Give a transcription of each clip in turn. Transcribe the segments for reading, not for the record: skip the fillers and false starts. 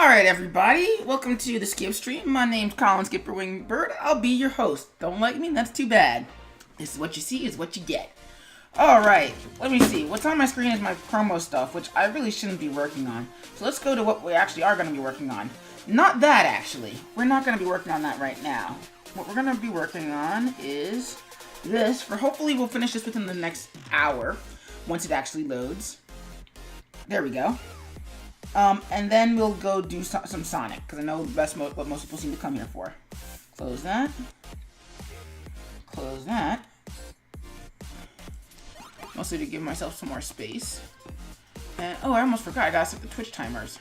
Alright everybody, welcome to the Skip stream. My name's Colin SkipperWing Bird. I'll be your host. Don't like me? That's too bad. This is what you see is what you get. Alright, let me see. What's on my screen is my promo stuff, which I really shouldn't be working on. So let's go to what we actually are going to be working on. Not that, actually. We're not going to be working on that right now. What we're going to be working on is this. Hopefully we'll finish this within the next hour, once it actually loads. There we go. And then we'll go do some Sonic, because I know that's what most people seem to come here for. Close that. Close that. Mostly to give myself some more space. And, oh, I almost forgot, I gotta set the Twitch timers.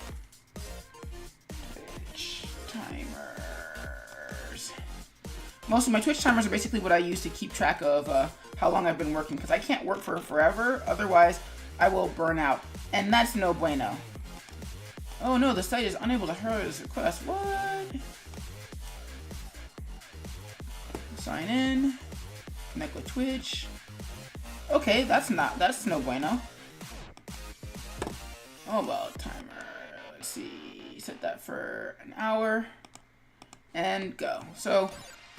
Twitch timers. Most of my Twitch timers are basically what I use to keep track of how long I've been working, because I can't work for forever, otherwise I will burn out. And that's no bueno. Oh no, the site is unable to hear this request. What? Sign in. Connect with Twitch. Okay, that's no bueno. Oh, about timer. Let's see. Set that for an hour. And go. So,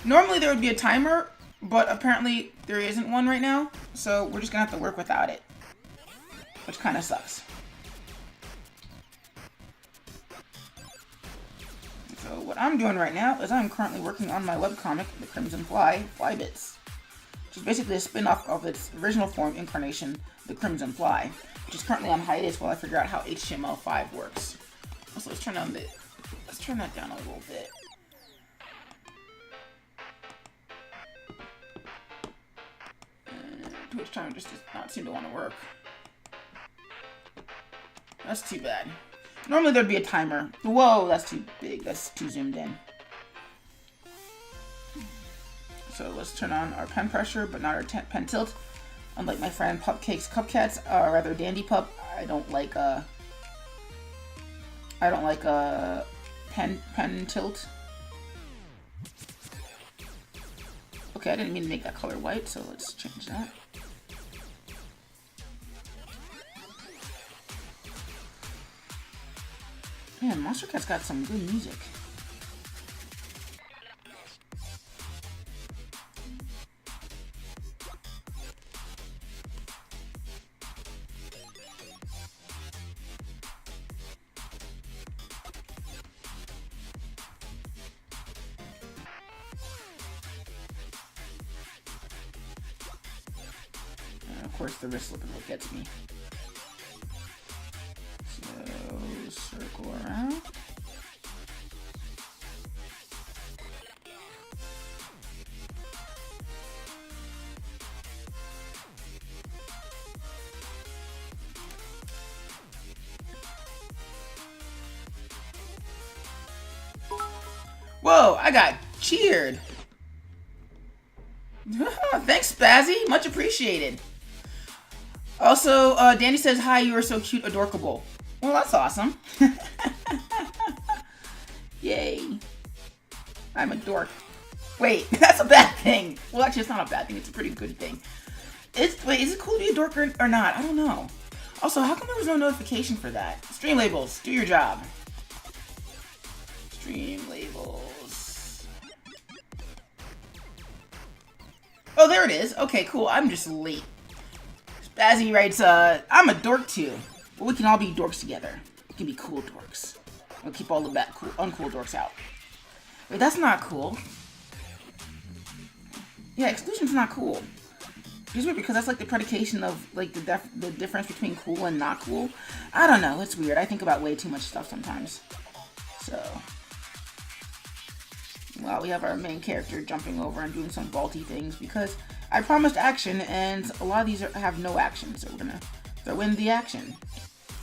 normally there would be a timer, but apparently there isn't one right now. So, we're just gonna have to work without it. Which kind of sucks. So what I'm doing right now is I'm currently working on my webcomic, The Crimson Flybits, which is basically a spin-off of its original form incarnation, The Crimson Fly, which is currently on hiatus while I figure out how HTML5 works. Also, let's turn that down a little bit. And Twitch timer just does not seem to want to work. That's too bad. Normally there'd be a timer. Whoa, that's too big. That's too zoomed in. So let's turn on our pen pressure, but not our pen tilt. Unlike my friend Pupcake's Cupcats, or rather Dandy Pup, I don't like pen tilt. Okay, I didn't mean to make that color white, so let's change that. Man, Monster Cat's got some good music. And of course, the wrist looking what gets me. Circle around. Whoa, I got cheered. Thanks, Spazzy. Much appreciated. Also, Danny says, hi, you are so cute, adorkable. Well, that's awesome. Yay. I'm a dork. Wait, that's a bad thing. Well, actually, it's not a bad thing. It's a pretty good thing. Wait, is it cool to be a dork or not? I don't know. Also, how come there was no notification for that? Stream labels, do your job. Stream labels. Oh, there it is. Okay, cool. I'm just late. Spazzy writes, I'm a dork too. But we can all be dorks together. We can be cool dorks. We'll keep all the uncool dorks out. Wait, that's not cool. Yeah, exclusion's not cool. It's weird because that's like the predication of like the difference between cool and not cool. I don't know. It's weird. I think about way too much stuff sometimes. So, well, we have our main character jumping over and doing some vaulty things because I promised action, and a lot of these have no action. So we're gonna throw in the action.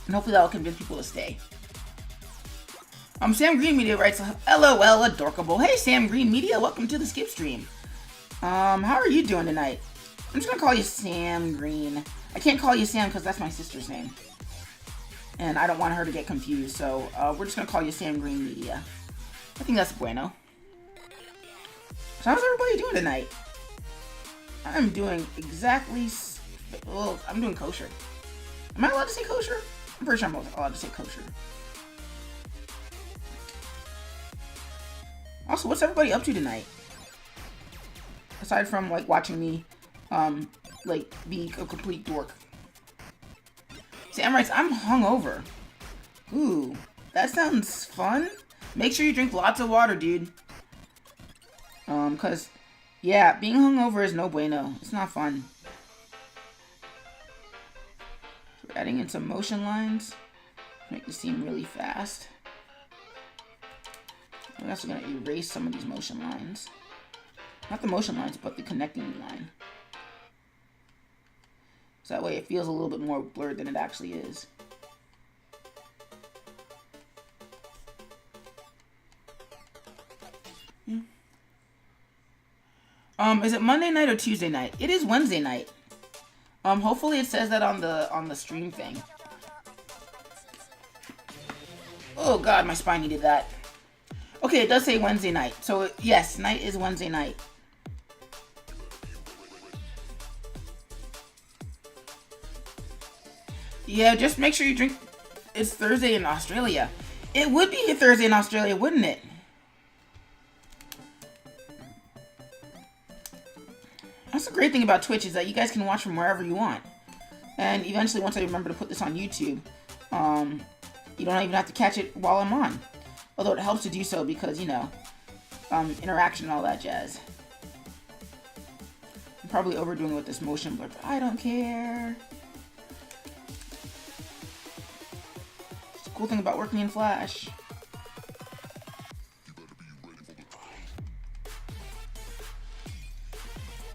And hopefully that'll convince people to stay. Sam Green Media writes, LOL, adorkable. Hey, Sam Green Media, welcome to the Skip stream. How are you doing tonight? I'm just gonna call you Sam Green. I can't call you Sam because that's my sister's name. And I don't want her to get confused, so we're just gonna call you Sam Green Media. I think that's bueno. So how's everybody doing tonight? I'm doing exactly... Well, I'm doing kosher. Am I allowed to say kosher? I'm pretty sure I'm allowed to say kosher. Also, what's everybody up to tonight? Aside from, like, watching me, like, be a complete dork. Sam writes, I'm hungover. Ooh, that sounds fun. Make sure you drink lots of water, dude. Cause, yeah, being hungover is no bueno. It's not fun. So we're adding in some motion lines. Make this seem really fast. We're also gonna erase some of these motion lines. Not the motion lines, but the connecting line. So that way it feels a little bit more blurred than it actually is. Is it Monday night or Tuesday night? It is Wednesday night. Hopefully it says that on the stream thing. Oh god, my spine needed that. Okay, it does say Wednesday night. So yes, night is Wednesday night. Yeah, just make sure you drink. It's Thursday in Australia. It would be a Thursday in Australia, wouldn't it? That's the great thing about Twitch, is that you guys can watch from wherever you want. And eventually, once I remember to put this on YouTube, you don't even have to catch it while I'm on. Although it helps to do so because, you know, interaction and all that jazz. I'm probably overdoing it with this motion blur, but I don't care. It's the cool thing about working in Flash.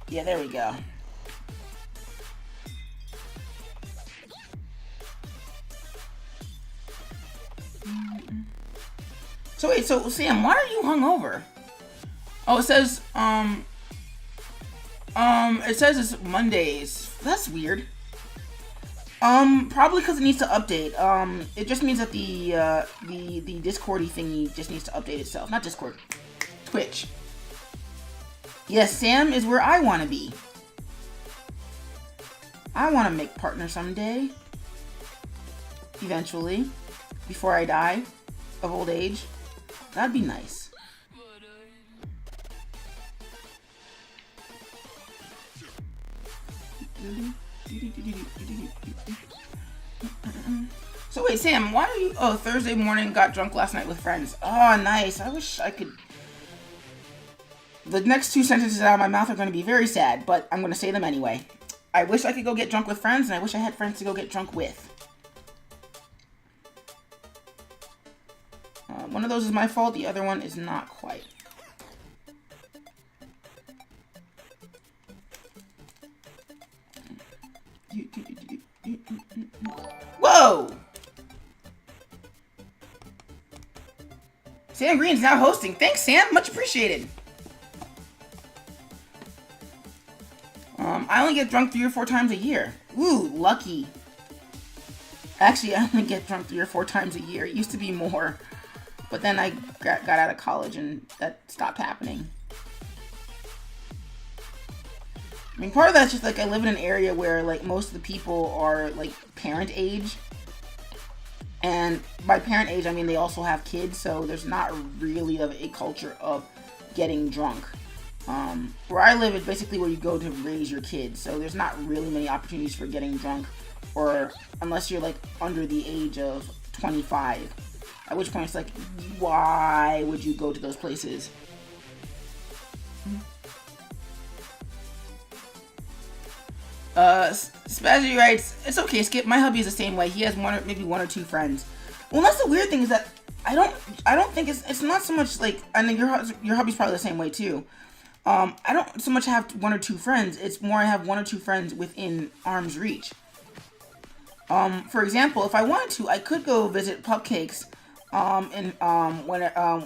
Yeah, there we go. So wait, so Sam, why are you hungover? Oh, it says it's Mondays. That's weird. Probably because it needs to update. It just means that the Discordy thingy just needs to update itself. Not Discord, Twitch. Yes, Sam is where I want to be. I want to make partner someday. Eventually. Before I die of old age. That'd be nice. So wait, Sam, why are you... Oh, Thursday morning, got drunk last night with friends. Oh, nice. I wish I could... The next two sentences out of my mouth are going to be very sad, but I'm going to say them anyway. I wish I could go get drunk with friends, and I wish I had friends to go get drunk with. One of those is my fault, the other one is not quite. Whoa! Sam Green's now hosting. Thanks, Sam. Much appreciated. I only get drunk 3 or 4 times a year. Ooh, lucky. Actually, I only get drunk 3 or 4 times a year. It used to be more. But then I got out of college and that stopped happening. I mean, part of that's just like I live in an area where like most of the people are like parent age. And by parent age, I mean they also have kids. So there's not really a culture of getting drunk. Where I live is basically where you go to raise your kids, so there's not really many opportunities for getting drunk, or unless you're like under the age of 25, at which point it's like, why would you go to those places? Spazzy writes, it's okay, Skip, my hubby is the same way. He has maybe one or two friends. Well, that's the weird thing, is that I don't think it's not so much like, I mean, your hubby's probably the same way too. I don't so much have 1 or 2 friends. It's more I have 1 or 2 friends within arm's reach. For example, if I wanted to, I could go visit Pupcakes,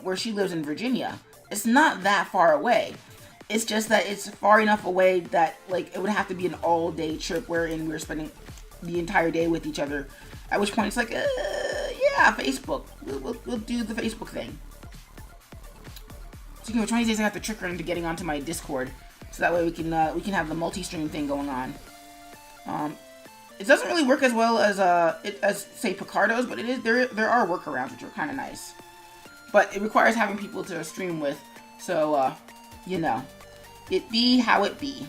where she lives in Virginia. It's not that far away. It's just that it's far enough away that like it would have to be an all-day trip wherein we're spending the entire day with each other. At which point it's like, yeah, Facebook. We'll do the Facebook thing. So which one of these days I have to trick her into getting onto my Discord, so that way we can have the multi-stream thing going on. It doesn't really work as well as say Picardo's, but it is there are workarounds which are kind of nice. But it requires having people to stream with So, you know, it be how it be.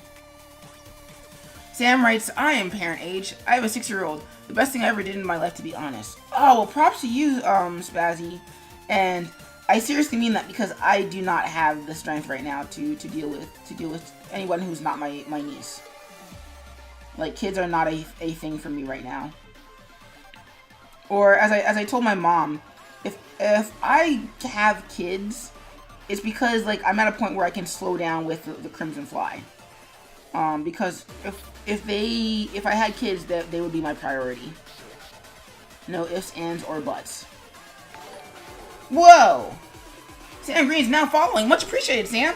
Sam writes, I am parent age. I have a 6-year-old. The best thing I ever did in my life, to be honest. Oh, well, props to you, Spazzy. And I seriously mean that because I do not have the strength right now to deal with anyone who's not my niece. Like, kids are not a thing for me right now. Or as I told my mom, if I have kids, it's because like I'm at a point where I can slow down with the Crimson Fly. Because if I had kids, that they would be my priority. No ifs, ands, or buts. Whoa! Sam Green's now following. Much appreciated, Sam.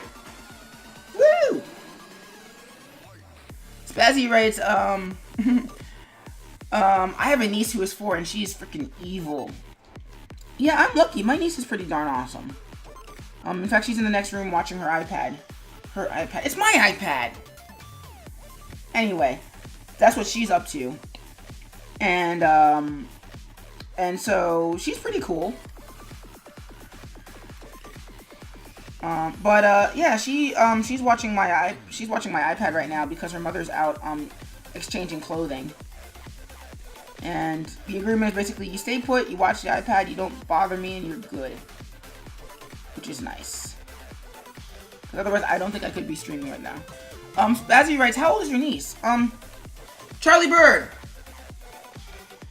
Woo! Spazzy writes, I have a niece who is 4 and she's freaking evil. Yeah, I'm lucky. My niece is pretty darn awesome. In fact, she's in the next room watching her iPad. Her iPad. It's my iPad! Anyway, that's what she's up to. And so she's pretty cool. Yeah, she's watching my iPad right now because her mother's out exchanging clothing. And the agreement is basically you stay put, you watch the iPad, you don't bother me, and you're good. Which is nice. Because otherwise, I don't think I could be streaming right now. Spazzy writes, how old is your niece? Charlie Bird!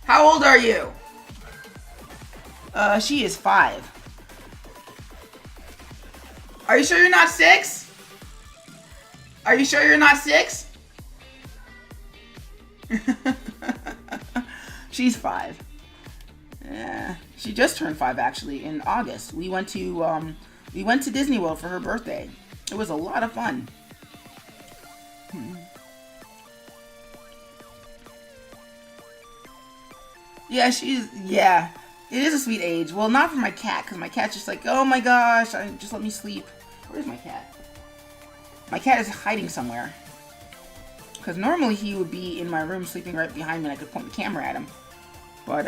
How old are you? She is 5. Are you sure you're not 6? Are you sure you're not 6? She's 5. Yeah, she just turned 5 actually in August. We went to Disney World for her birthday. It was a lot of fun. Yeah, it is a sweet age. Well, not for my cat, because my cat's just like, oh my gosh, just let me sleep. Where's my cat? My cat is hiding somewhere. Because normally he would be in my room sleeping right behind me and I could point the camera at him. But,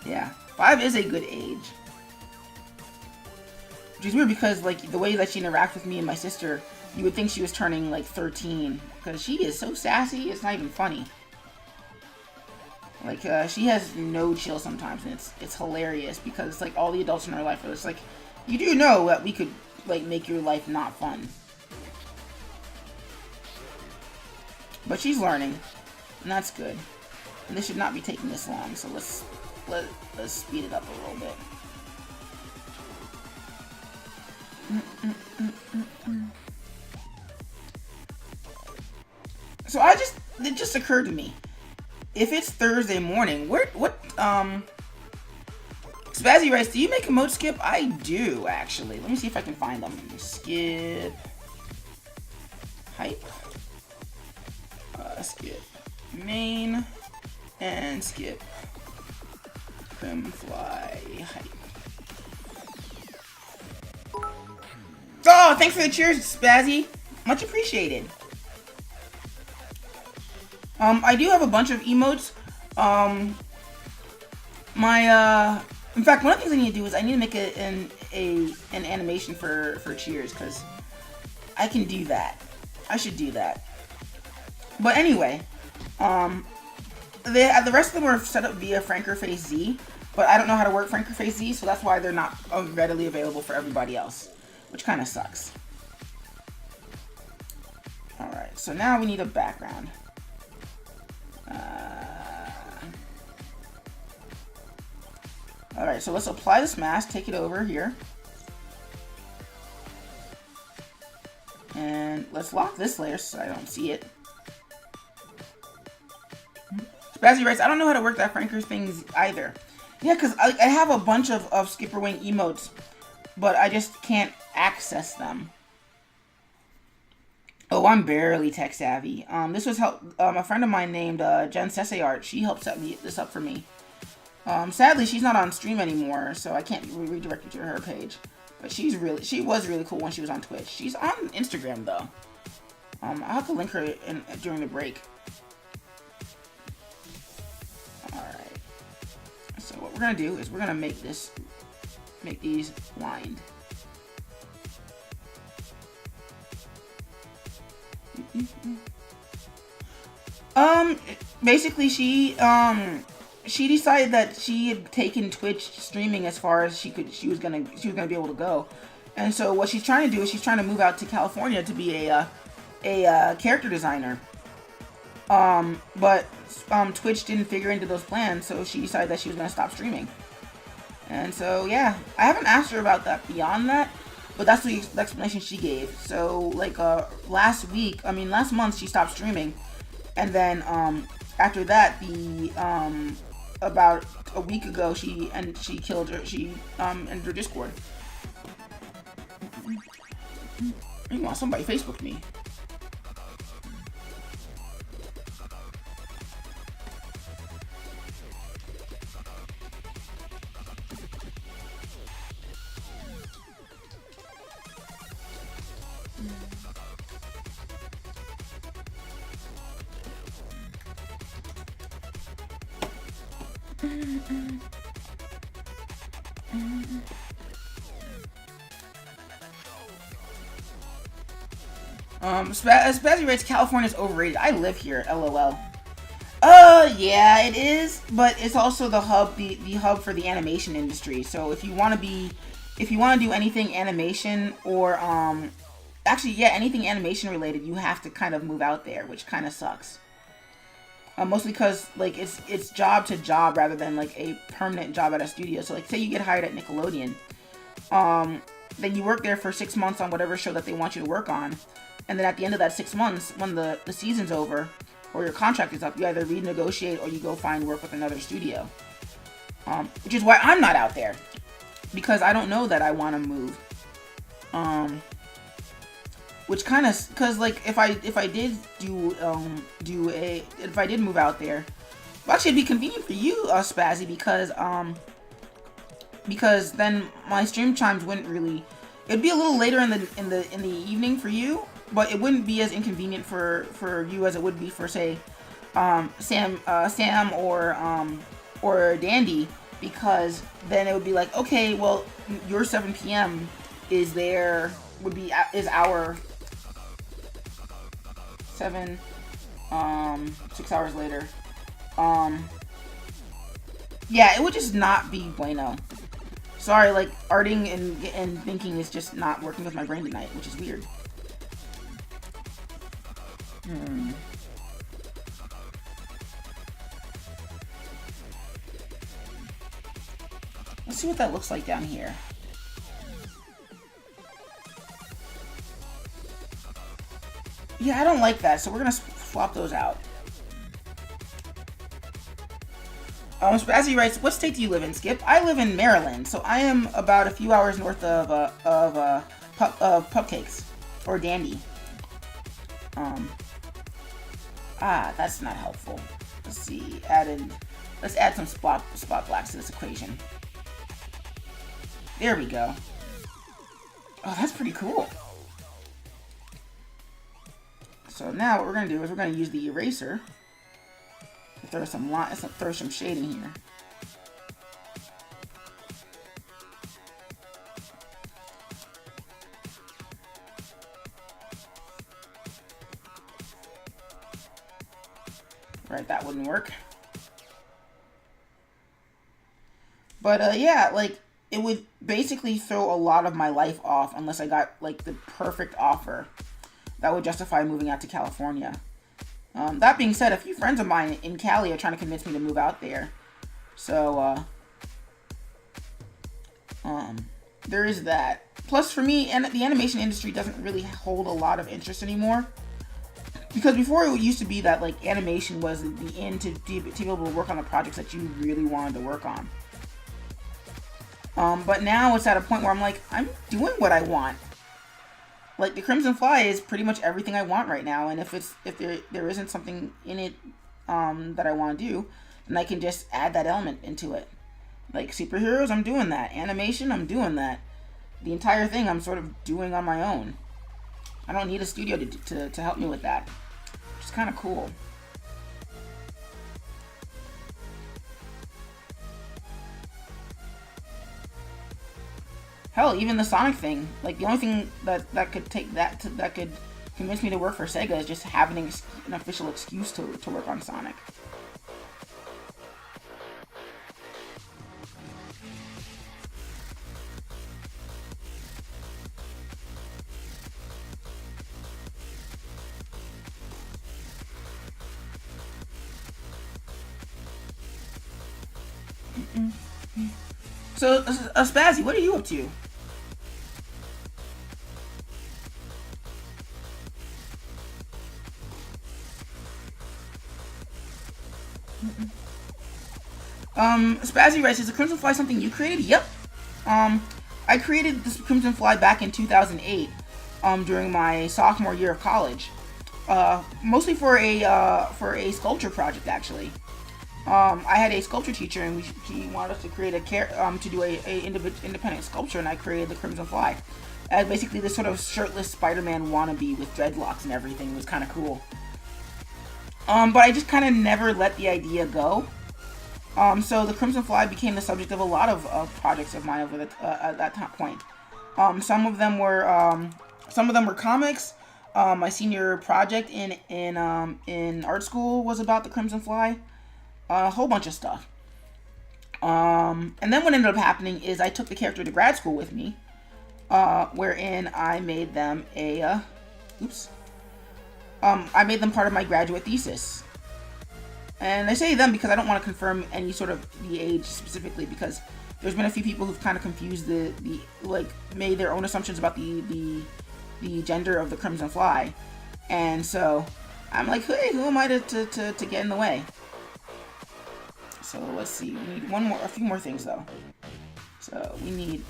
yeah. 5 is a good age. Which is weird because, like, the way that she interacts with me and my sister, you would think she was turning, like, 13. Because she is so sassy, it's not even funny. Like, she has no chill sometimes, and it's hilarious because, like, all the adults in her life are just like, you do know that we could, like, make your life not fun. But she's learning, and that's good. And this should not be taking this long, so let's speed it up a little bit. So it just occurred to me. If it's Thursday morning, Spazzy writes, do you make emotes, Skip? I do, actually. Let me see if I can find them. Skip. Hype. Skip. Main. And skip. Crimfly. Hype. Oh, thanks for the cheers, Spazzy. Much appreciated. I do have a bunch of emotes. In fact, one of the things I need to do is I need to make an animation for Cheers, because I can do that. I should do that. But anyway, the rest of them are set up via FrankerFace Z, but I don't know how to work FrankerFace Z, so that's why they're not readily available for everybody else, which kind of sucks. Alright, so now we need a background. Alright, so let's apply this mask, take it over here. And let's lock this layer so I don't see it. Spazzy writes, I don't know how to work that Franker things either. Yeah, because I have a bunch of SkipperWing emotes, but I just can't access them. Oh, I'm barely tech savvy. This was a friend of mine named Jen Sesayart. She helped set this up for me. Sadly, she's not on stream anymore, so I can't redirect you to her page. But she was really cool when she was on Twitch. She's on Instagram though. I'll have to link her during the break. All right. So what we're gonna do is we're gonna make these blind. Um, basically, she decided that she had taken Twitch streaming as far as she could. She was gonna be able to go, and so what she's trying to do is she's trying to move out to California to be a character designer. But Twitch didn't figure into those plans, so she decided that she was gonna stop streaming. And so yeah, I haven't asked her about that beyond that, but that's the explanation she gave. So like last month she stopped streaming. And then after that, about a week ago, she killed her. She ended her Discord. Meanwhile, somebody Facebooked me. Spazzy writes, California's overrated. I live here, LOL. Yeah, it is, but it's also the hub, the hub for the animation industry. So if you want to do anything animation or, actually, yeah, anything animation related, you have to kind of move out there, which kind of sucks. Mostly because, like, it's job to job rather than, like, a permanent job at a studio. So, like, say you get hired at Nickelodeon, then you work there for 6 months on whatever show that they want you to work on. And then at the end of that 6 months, when the season's over, or your contract is up, you either renegotiate or you go find work with another studio. Which is why I'm not out there. Because I don't know that I want to move. Which kind of, because like if I did if I did move out there, well, actually it'd be convenient for you, Spazzy, because then my stream chimes wouldn't really. It'd be a little later in the evening for you, but it wouldn't be as inconvenient for you as it would be for, say, Sam or Dandy, because then it would be like, okay, well, your 7 p.m. is our 7, 6 hours later. Yeah, it would just not be bueno. Sorry, like, arting and thinking is just not working with my brain tonight, which is weird. Let's see what that looks like down here. Yeah, I don't like that, so we're gonna swap those out. Spazzy writes, what state do you live in, Skip? I live in Maryland, so I am about a few hours north of Pupcakes, or Dandy. That's not helpful. Let's see, let's add some spot blacks to this equation. There we go. Oh, that's pretty cool. So now what we're gonna do is we're gonna use the eraser to throw some shading here. Right, that wouldn't work. But yeah, like, it would basically throw a lot of my life off unless I got, like, the perfect offer that would justify moving out to California. That being said, a few friends of mine in Cali are trying to convince me to move out there. So, there is that. Plus, for me, the animation industry doesn't really hold a lot of interest anymore. Because before it used to be that, like, animation was the end to be able to work on the projects that you really wanted to work on. But now it's at a point where I'm like, I'm doing what I want. Like, the Crimson Fly is pretty much everything I want right now, and if there isn't something in it that I want to do, then I can just add that element into it. Like superheroes, I'm doing that. Animation, I'm doing that. The entire thing I'm sort of doing on my own. I don't need a studio to help me with that. Which is kind of cool. Hell, even the Sonic thing. Like, the only thing that could convinced me to work for Sega is just having an official excuse to work on Sonic. So, Spazzy, what are you up to? Spazzy writes, is the Crimson Fly something you created? Yep. I created this Crimson Fly back in 2008, during my sophomore year of college. Mostly for a sculpture project, actually. I had a sculpture teacher, and he wanted us to create to do a independent sculpture, and I created the Crimson Fly. As basically this sort of shirtless Spider-Man wannabe with dreadlocks and everything. It was kind of cool. But I just kind of never let the idea go. So the Crimson Fly became the subject of a lot of projects of mine over at that point. Some of them were comics. My senior project in art school was about the Crimson Fly. A whole bunch of stuff. And then what ended up happening is I took the character to grad school with me, wherein I made them I made them part of my graduate thesis. And I say them because I don't want to confirm any sort of the age specifically, because there's been a few people who've kind of confused made their own assumptions about the gender of the Crimson Fly. And so I'm like, hey, who am I to get in the way? So let's see, we need a few more things though. So we need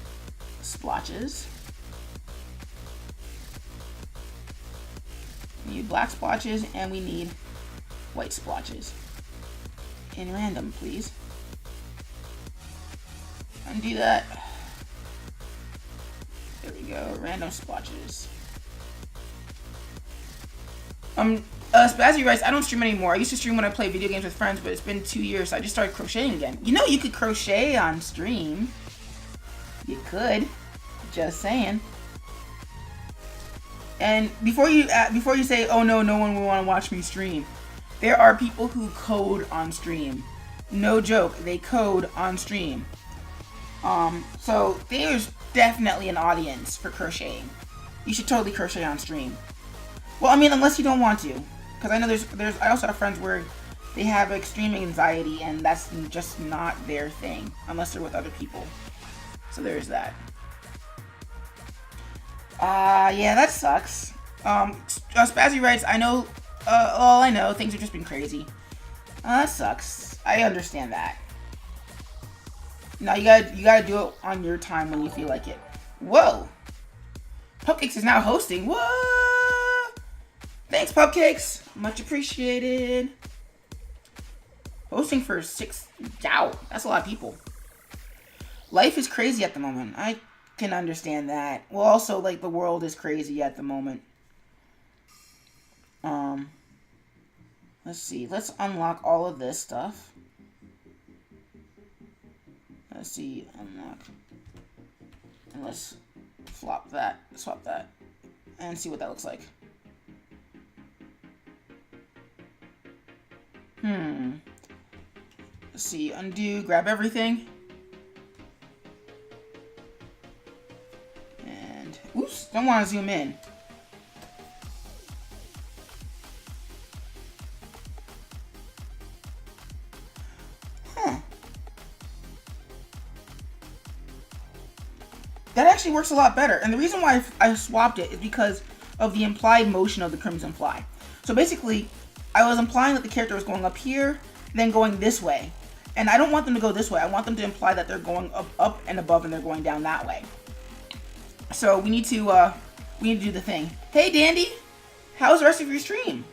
splotches. We need black splotches, and we need white splotches. In random, please. Undo that. There we go, random splotches. Spazzy writes, I don't stream anymore. I used to stream when I play video games with friends, but it's been 2 years, so I just started crocheting again. You know you could crochet on stream. You could. Just saying. And before you say, oh no one will want to watch me stream, there are people who code on stream. No joke, they code on stream. So there's definitely an audience for crocheting. You should totally crochet on stream. Well, I mean, unless you don't want to, because I know I also have friends where they have extreme anxiety, and that's just not their thing unless they're with other people. So there's that. Yeah, that sucks. Spazzy writes, I know, I know, things have just been crazy. That sucks. I understand that. No, you gotta do it on your time when you feel like it. Whoa! Pupcakes is now hosting. What? Thanks, Pupcakes. Much appreciated. Hosting for 6. Wow, that's a lot of people. Life is crazy at the moment. I can understand that. Well, also, like, the world is crazy at the moment. Let's see. Let's unlock all of this stuff. Let's see. Unlock. And let's swap that. And see what that looks like. Let's see. Undo. Grab everything. And, oops. Don't want to zoom in. That actually works a lot better. And the reason why I swapped it is because of the implied motion of the Crimson Fly. So basically, I was implying that the character was going up here, then going this way. And I don't want them to go this way. I want them to imply that they're going up and above, and they're going down that way. So we need to do the thing. Hey, Dandy! How's the rest of your stream?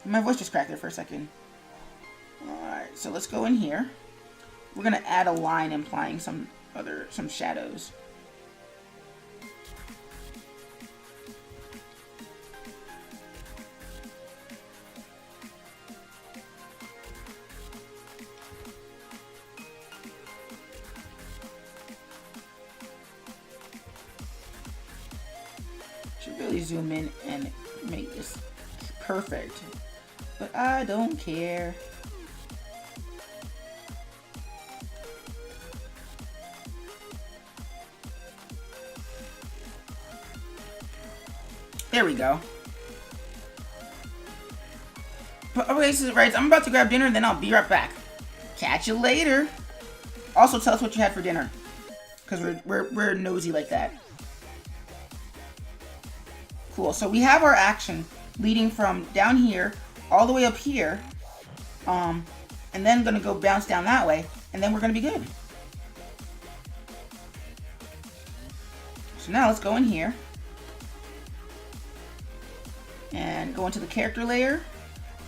My voice just cracked there for a second. Alright, so let's go in here. We're gonna add a line implying some shadows. really zoom in and make this perfect. But I don't care. There we go. But okay, so right, I'm about to grab dinner, then I'll be right back. Catch you later. Also, tell us what you had for dinner, because we're nosy like that. Cool. So we have our action leading from down here all the way up here, and then gonna go bounce down that way, and then we're gonna be good. So now let's go in here and go into the character layer,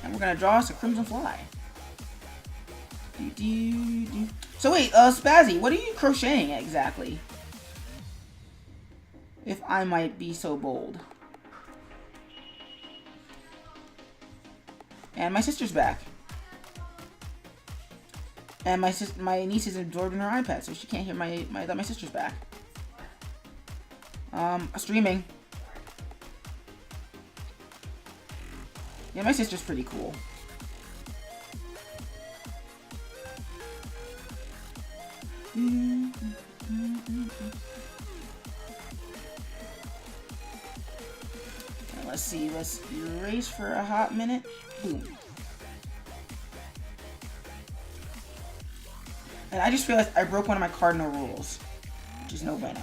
and we're gonna draw us a crimson fly. So wait, Spazzy, what are you crocheting exactly? If I might be so bold. And my sister's back. And my niece is absorbed in her iPad, so she can't hear that my sister's back. Streaming. Yeah, my sister's pretty cool. And let's see, let's erase for a hot minute. Boom. And I just realized I broke one of my cardinal rules, which is no bueno.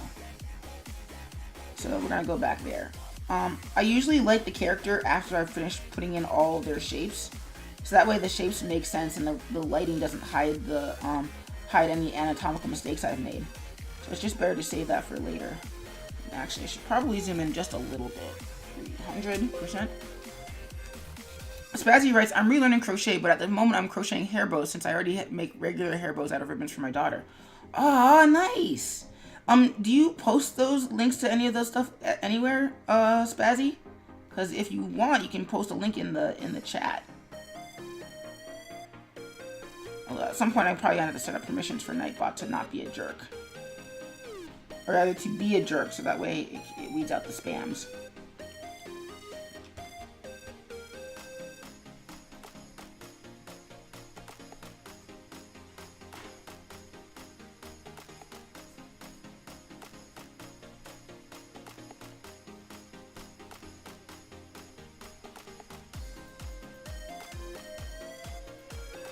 So we're gonna go back there. I usually light the character after I've finished putting in all of their shapes, so that way the shapes make sense and the lighting doesn't hide the hide any anatomical mistakes I've made. So it's just better to save that for later. Actually, I should probably zoom in just a little bit. 300%. Spazzy writes, I'm relearning crochet, but at the moment I'm crocheting hair bows since I already make regular hair bows out of ribbons for my daughter. Ah, nice. Do you post those links to any of those stuff anywhere, Spazzy? Because if you want, you can post a link in the chat. Although at some point, I probably have to set up permissions for Nightbot to not be a jerk, or rather to be a jerk, so that way it weeds out the spams.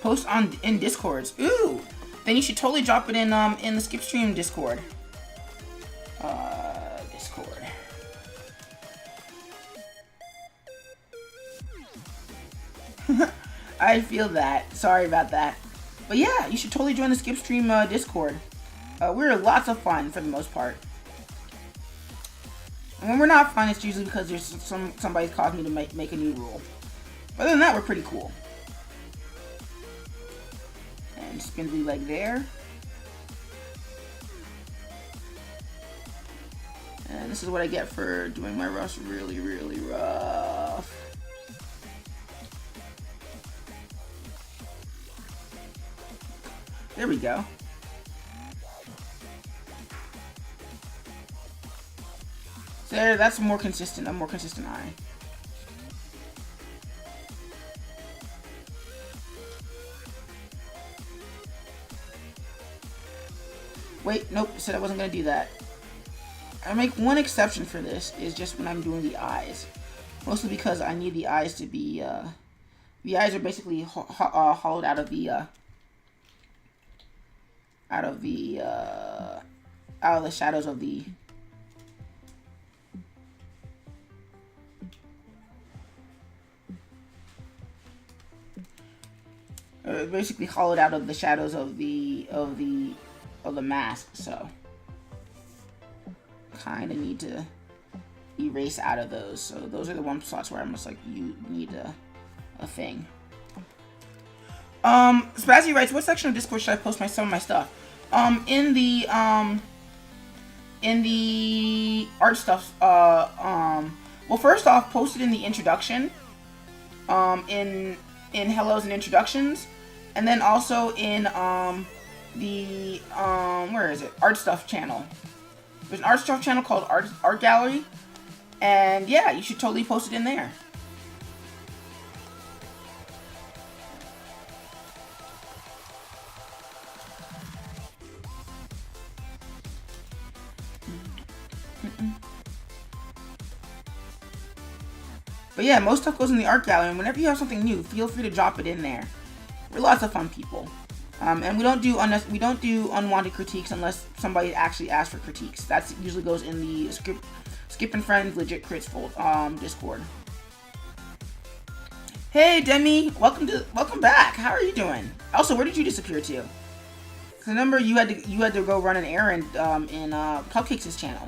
Post in Discords. Ooh, then you should totally drop it in the Skipstream Discord. Discord. I feel that. Sorry about that. But yeah, you should totally join the Skipstream Discord. We're lots of fun for the most part. And when we're not fun, it's usually because there's somebody's caused me to make a new rule. But other than that, we're pretty cool. And spindly leg there. And this is what I get for doing my roughs really, really rough. There we go. So there, that's a more consistent eye. Wait, nope, I said I wasn't gonna do that. I make one exception for this, is just when I'm doing the eyes. Mostly because I need the eyes to be, the eyes are basically hollowed out of the shadows of the basically hollowed out of the shadows of the mask, so kind of need to erase out of those. So those are the one spots where I'm just like, you need a thing. Spazzy writes, what section of Discord should I post some of my stuff? In the art stuff. Well, first off, post it in the introduction. In hellos and introductions, and then also in the where is it? Art stuff channel. There's an art stuff channel called Art Gallery. And yeah, you should totally post it in there. But yeah, most stuff goes in the art gallery, and whenever you have something new, feel free to drop it in there. We're lots of fun people. And we don't do unwanted critiques unless somebody actually asks for critiques. That usually goes in the Skip and Friends Legit Crits Discord. Hey Demi, welcome back. How are you doing? Also, where did you disappear to? Cause remember you had to go run an errand in Cupcakes' channel.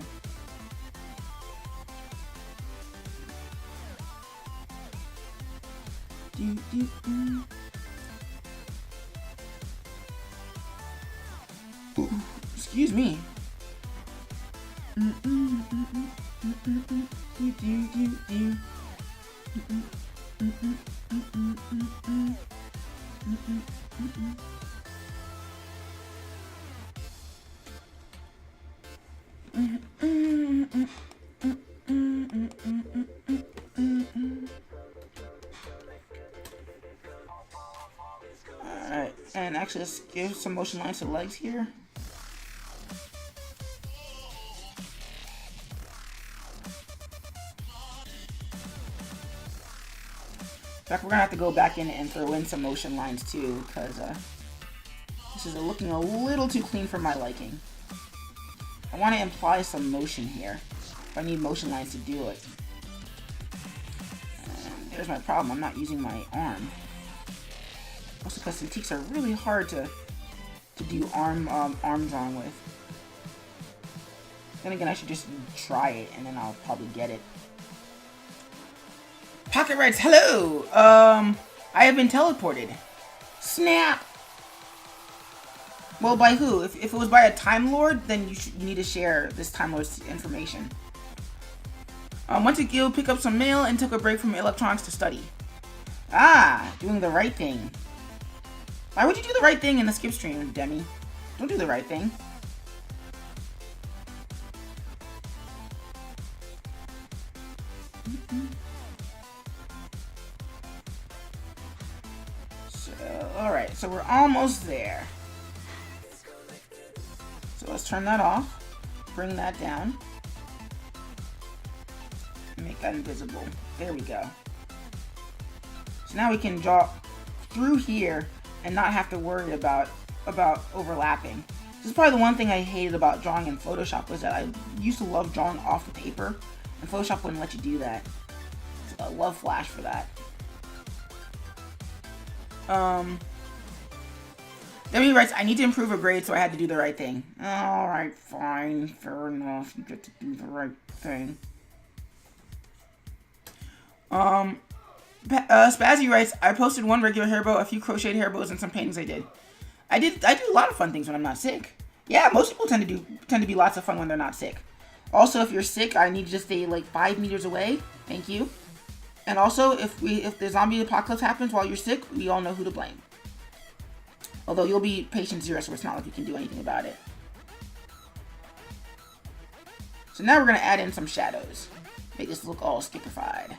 Excuse me. Alright, and actually let's give some motion lines to the legs here. In fact, we're gonna have to go back in and throw in some motion lines too, because this is looking a little too clean for my liking. I want to imply some motion here, but I need motion lines to do it. And there's my problem, I'm not using my arm. Also because antiques are really hard to do arm drawing with. Then again, I should just try it and then I'll probably get it. Pocket Rights, hello! I have been teleported. Snap! Well, by who? If it was by a Time Lord, then you need to share this Time Lord's information. Went to Guild, pick up some mail, and took a break from electronics to study. Ah, doing the right thing. Why would you do the right thing in the skip stream, Demi? Don't do the right thing. Alright, so we're almost there. So let's turn that off. Bring that down. And make that invisible. There we go. So now we can draw through here and not have to worry about overlapping. This is probably the one thing I hated about drawing in Photoshop, was that I used to love drawing off the paper, and Photoshop wouldn't let you do that. So I love Flash for that. Debbie writes, I need to improve a grade, so I had to do the right thing. Alright, fine, fair enough. You get to do the right thing. Spazzy writes, I posted one regular hair bow, a few crocheted hair bows, and some paintings I did. I do a lot of fun things when I'm not sick. Yeah, most people tend to be lots of fun when they're not sick. Also, if you're sick, I need you to stay like 5 meters away. Thank you. And also, if the zombie apocalypse happens while you're sick, we all know who to blame. Although you'll be patient 0, so it's not like you can do anything about it. So now we're going to add in some shadows. Make this look all skippified.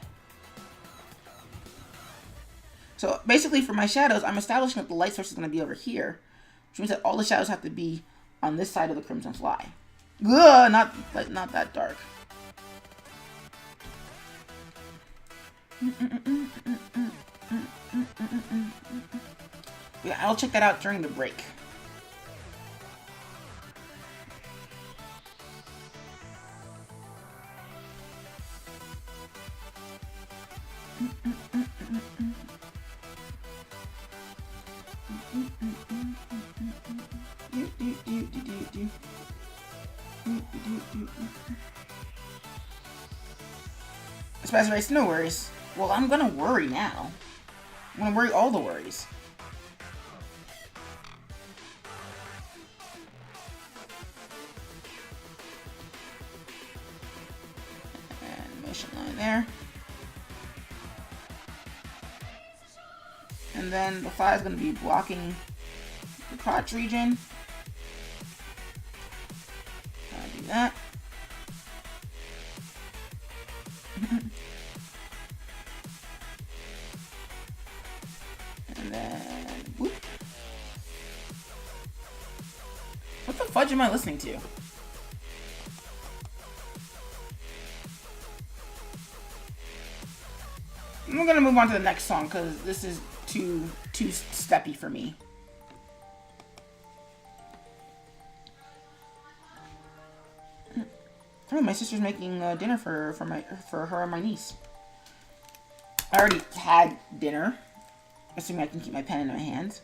So basically for my shadows, I'm establishing that the light source is going to be over here. Which means that all the shadows have to be on this side of the Crimson Fly. Ugh, not that dark. Yeah, I'll check that out during the break. Spicy Rice, no worries. Well, I'm gonna worry now. I'm gonna worry all the worries. And motion line there. And then the fly is gonna be blocking the crotch region. I'll do that. much am I listening to? I'm gonna move on to the next song because this is too steppy for me. Oh, my sister's making dinner for her and my niece. I already had dinner, assuming I can keep my pen in my hands.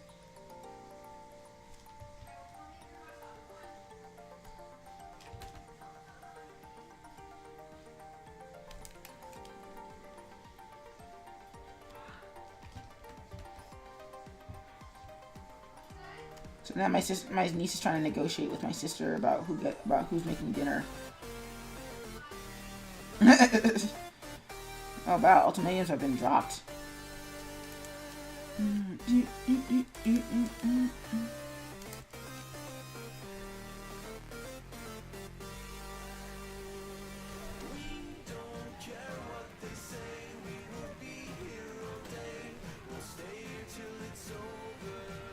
So now my niece is trying to negotiate with my sister about who's making dinner. Oh wow, ultimatums have been dropped.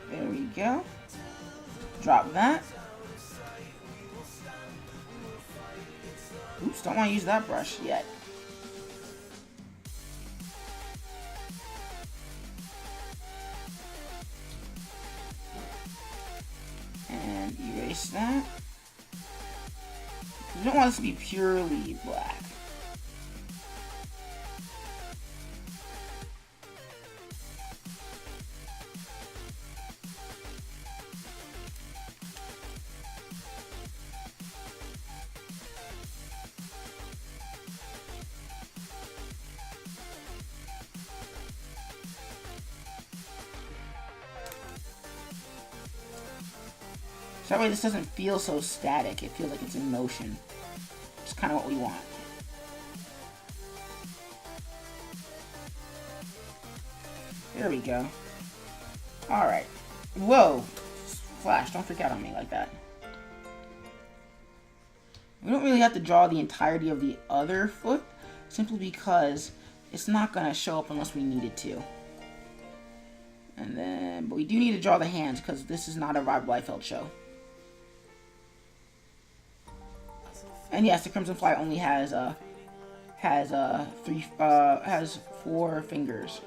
There we go. Drop that. Oops, don't want to use that brush yet. And erase that. We don't want this to be purely black. So that way this doesn't feel so static. It feels like it's in motion. It's kind of what we want. There we go. Alright. Whoa! Flash, don't freak out on me like that. We don't really have to draw the entirety of the other foot, simply because it's not going to show up unless we need it to. And then, but we do need to draw the hands, because this is not a Rob Liefeld show. And yes, the Crimson Fly only has 4 fingers.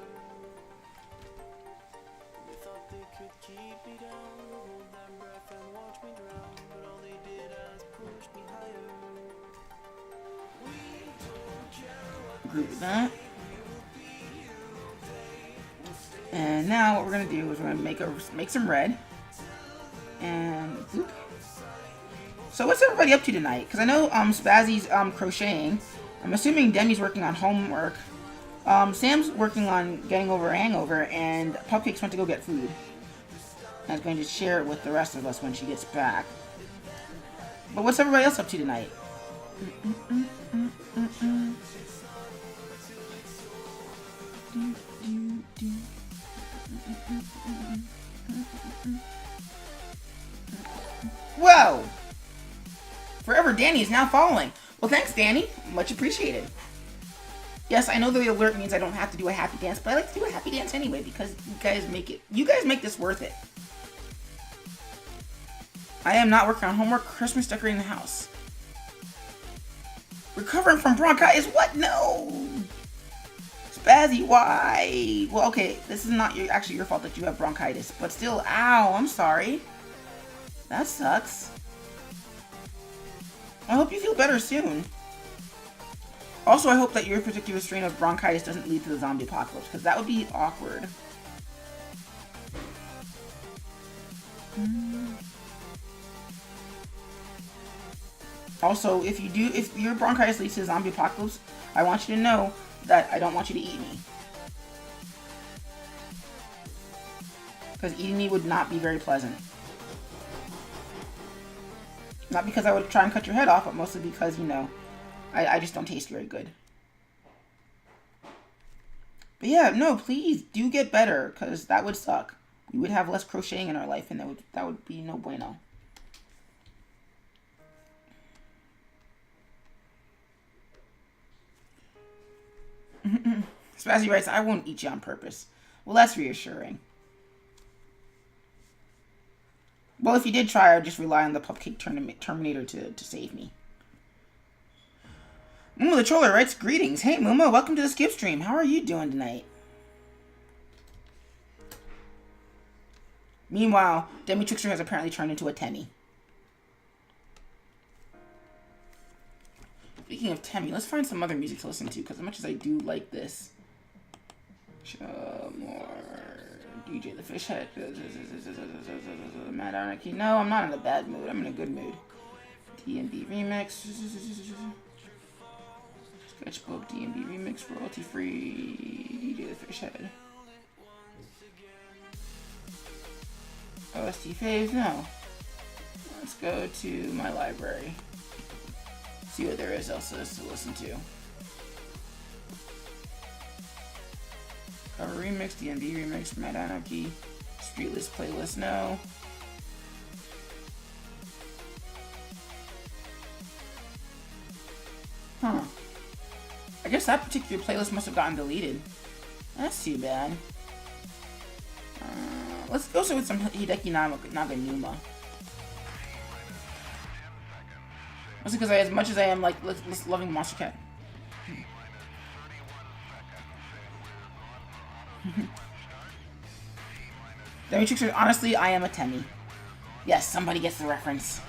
Group that. And now what we're gonna do is we're gonna make some red. And whoop. So what's everybody up to tonight? Because I know Spazzy's crocheting. I'm assuming Demi's working on homework. Sam's working on getting over a hangover, and Pupcake's went to go get food. And is going to share it with the rest of us when she gets back. But what's everybody else up to tonight? Whoa! Forever Danny is now following. Well, thanks, Danny. Much appreciated. Yes, I know the alert means I don't have to do a happy dance, but I like to do a happy dance anyway because you guys make this worth it. I am not working on homework. Christmas decorating the house. Recovering from bronchitis? What? No! Spazzy, why? Well, okay, this is not actually your fault that you have bronchitis, but still, ow, I'm sorry. That sucks. I hope you feel better soon. Also, I hope that your particular strain of bronchitis doesn't lead to the zombie apocalypse, because that would be awkward. Also, if your bronchitis leads to the zombie apocalypse, I want you to know that I don't want you to eat me. Because eating me would not be very pleasant. Not because I would try and cut your head off, but mostly because, you know, I just don't taste very good. But yeah, no, please do get better, because that would suck. We would have less crocheting in our life, and that would be no bueno. Spazzy writes, I won't eat you on purpose. Well, that's reassuring. Well, if you did try, I'd just rely on the Pupcake Terminator to save me. Momo the Troller writes, greetings. Hey, Momo, welcome to the Skip Stream. How are you doing tonight? Meanwhile, Demi Trickster has apparently turned into a Temmie. Speaking of Temmie, let's find some other music to listen to, because as much as I do like this. Show more. DJ the Fishhead. Mad Anarchy. No, I'm not in a bad mood. I'm in a good mood. D&D Remix. Sketchbook D&D Remix. Royalty free. DJ the Fishhead. OST faves? No. Let's go to my library. See what there is else to listen to. Cover Remix, D&D Remix, Mad Anarchy, Street List Playlist, no. Huh. I guess that particular playlist must have gotten deleted. That's too bad. Let's go with some Hideki Naganuma. Mostly because as much as I am like loving Monster Cat. Demi Trickster, honestly, I am a Temmie. Yes, somebody gets the reference.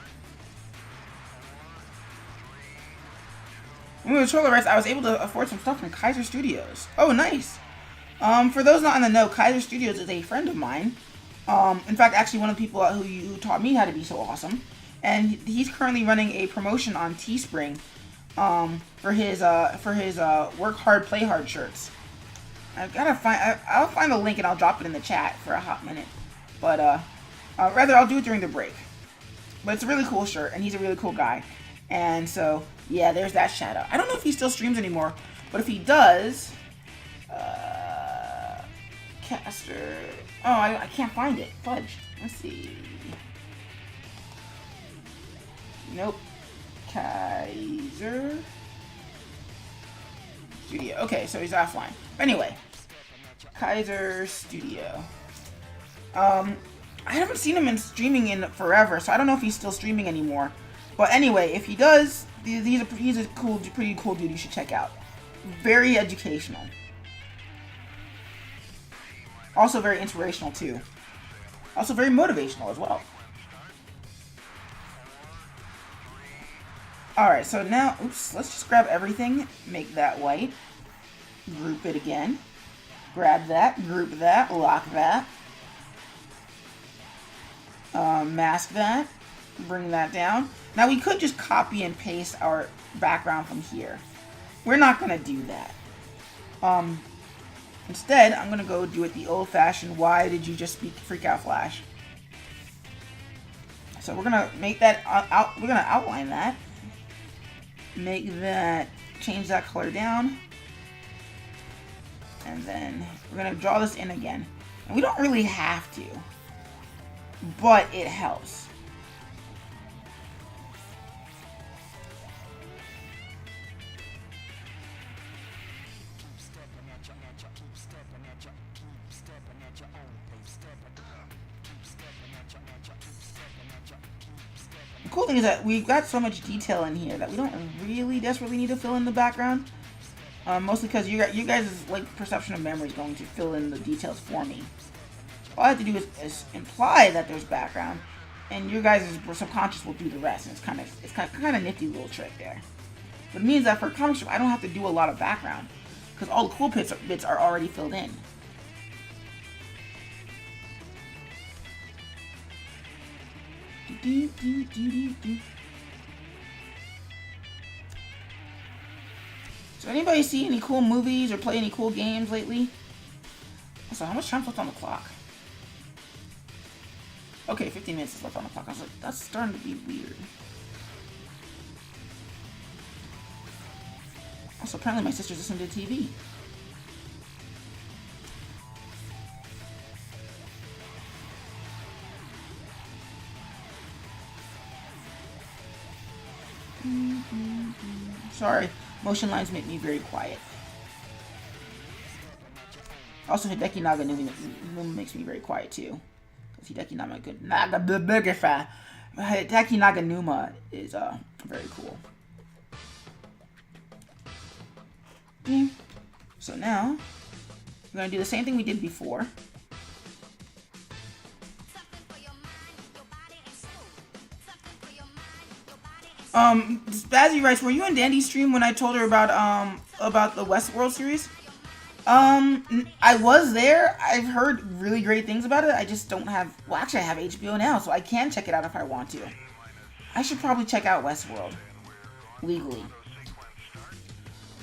When we were Troller Rights, I was able to afford some stuff from Kaiser Studios. Oh, nice. For those not in the know, Kaiser Studios is a friend of mine. In fact, actually one of the people who taught me how to be so awesome. And he's currently running a promotion on Teespring for his Work Hard, Play Hard shirts. I'll find the link and I'll drop it in the chat for a hot minute. But, rather, I'll do it during the break. But it's a really cool shirt, and he's a really cool guy. And so, yeah, there's that shout out. I don't know if he still streams anymore, but if he does, Caster, oh, I can't find it. Fudge. Let's see. Nope. Kaiser Studio. Okay, so he's offline. Anyway, Kaiser Studio. I haven't seen him in streaming in forever, so I don't know if he's still streaming anymore. But anyway, if he does, he's a pretty cool dude you should check out. Very educational. Also very inspirational too. Also very motivational as well. Alright, so now, oops, let's just grab everything, make that white, group it again, grab that, group that, lock that, mask that, bring that down. Now we could just copy and paste our background from here. We're not going to do that. Instead, I'm going to go do it the old-fashioned, why did you just freak out Flash? So we're going to make that, we're going to outline that. Make that, change that color down. And then we're going to draw this in again. And we don't really have to, but it helps. The cool thing is that we've got so much detail in here that we don't really desperately need to fill in the background. Mostly because you guys' like perception of memory is going to fill in the details for me. All I have to do is imply that there's background, and your guys' subconscious will do the rest. And it's kind of nifty little trick there. But it means that for a comic strip, I don't have to do a lot of background because all the cool bits are already filled in. So anybody see any cool movies or play any cool games lately? Also, how much time left on the clock? Okay, 15 minutes is left on the clock. I was like, that's starting to be weird. Also, apparently my sister's listening to TV. Sorry, motion lines make me very quiet. Also, Hideki Naganuma makes me very quiet too. Hideki Naganuma is very cool. So now we're gonna do the same thing we did before. Spazzy writes, were you in Dandy's stream when I told her about the Westworld series? I was there. I've heard really great things about it. I just don't have, well, actually I have HBO now, so I can check it out if I want to. I should probably check out Westworld legally.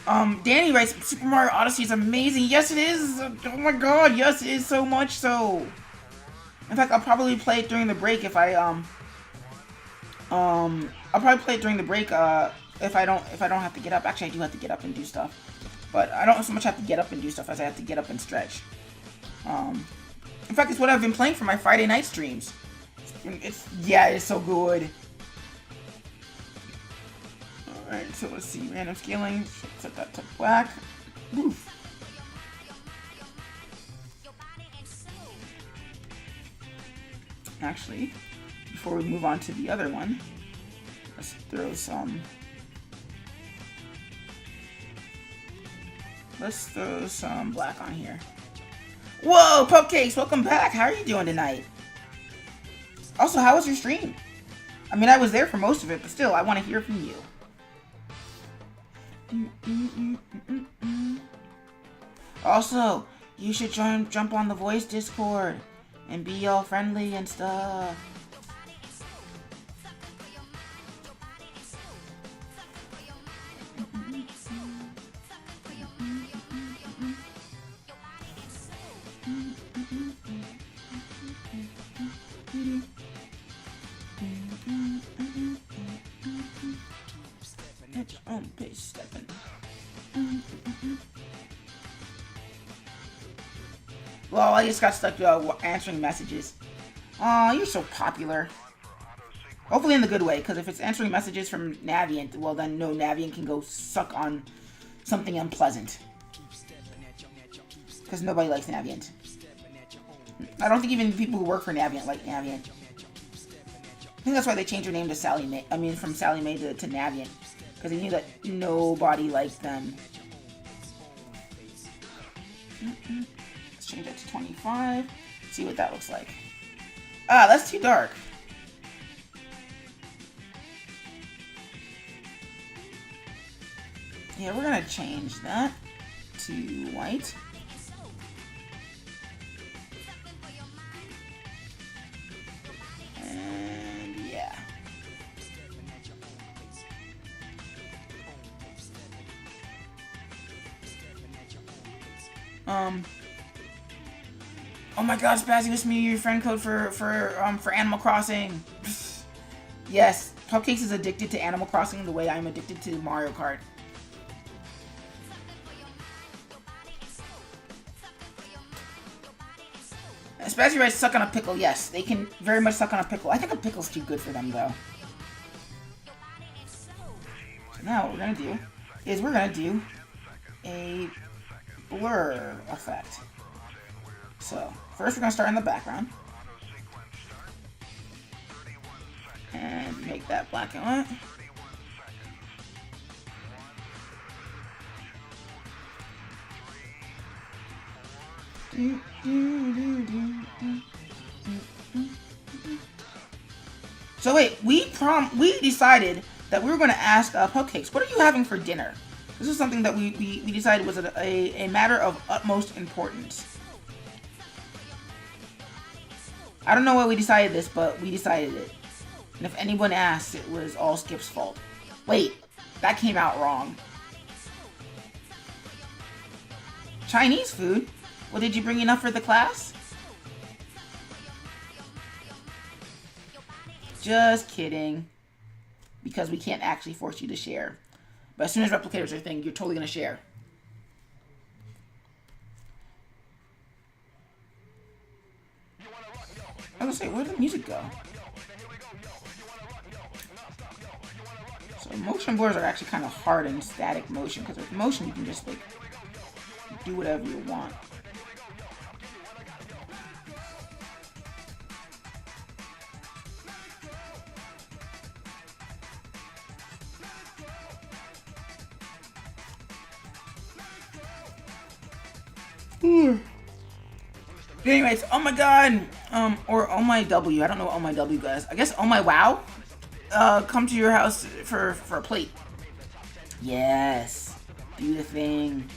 Danny writes, Super Mario Odyssey is amazing. Yes, it is. Oh my god, yes, it is so much so. In fact, I'll probably play it during the break if I'll probably play it during the break, if I don't have to get up. Actually, I do have to get up and do stuff. But I don't so much have to get up and do stuff as I have to get up and stretch. In fact, it's what I've been playing for my Friday night streams. It's so good. Alright, so let's see. Random scaling. Set that to black. Oof. Actually, before we move on to the other one, let's throw some... Let's throw some black on here. Whoa, Pupcakes, welcome back. How are you doing tonight? Also, how was your stream? I mean, I was there for most of it, but still, I want to hear from you. Also, you should jump on the voice Discord and be all friendly and stuff. Well, I just got stuck answering messages. Aw, you're so popular. Hopefully in the good way, because if it's answering messages from Navient, well then no, Navient can go suck on something unpleasant. Because nobody likes Navient. I don't think even people who work for Navient like Navient. I think that's why they changed their name to Sally Mae. I mean, from Sally Mae to Navient. Because they knew that nobody liked them. Let's change that to 25. See what that looks like. Ah, that's too dark. Yeah, we're gonna change that to white. And yeah. Oh my gosh, Spazzy, this me your friend code for Animal Crossing. Yes, Cupcakes is addicted to Animal Crossing the way I'm addicted to Mario Kart. Spazzy writes suck on a pickle. Yes, they can very much suck on a pickle. I think a pickle's too good for them though. So now what we're gonna do is we're gonna do a blur effect. So first we're gonna start in the background and make that black and white. So wait, we decided that we were going to ask Cupcakes, what are you having for dinner? This is something that we decided was a matter of utmost importance. I don't know why we decided this, but we decided it. And if anyone asks, it was all Skip's fault. Wait, that came out wrong. Chinese food? Well, did you bring enough for the class? Just kidding. Because we can't actually force you to share. But as soon as replicators are a thing, you're totally going to share. I was going to say, where did the music go? So motion blurs are actually kind of hard in static motion. Because with motion, you can just like do whatever you want. Anyways, oh my god, or oh my W. I don't know what oh my W guys. I guess oh my wow. Come to your house for a plate. Yes, do the thing.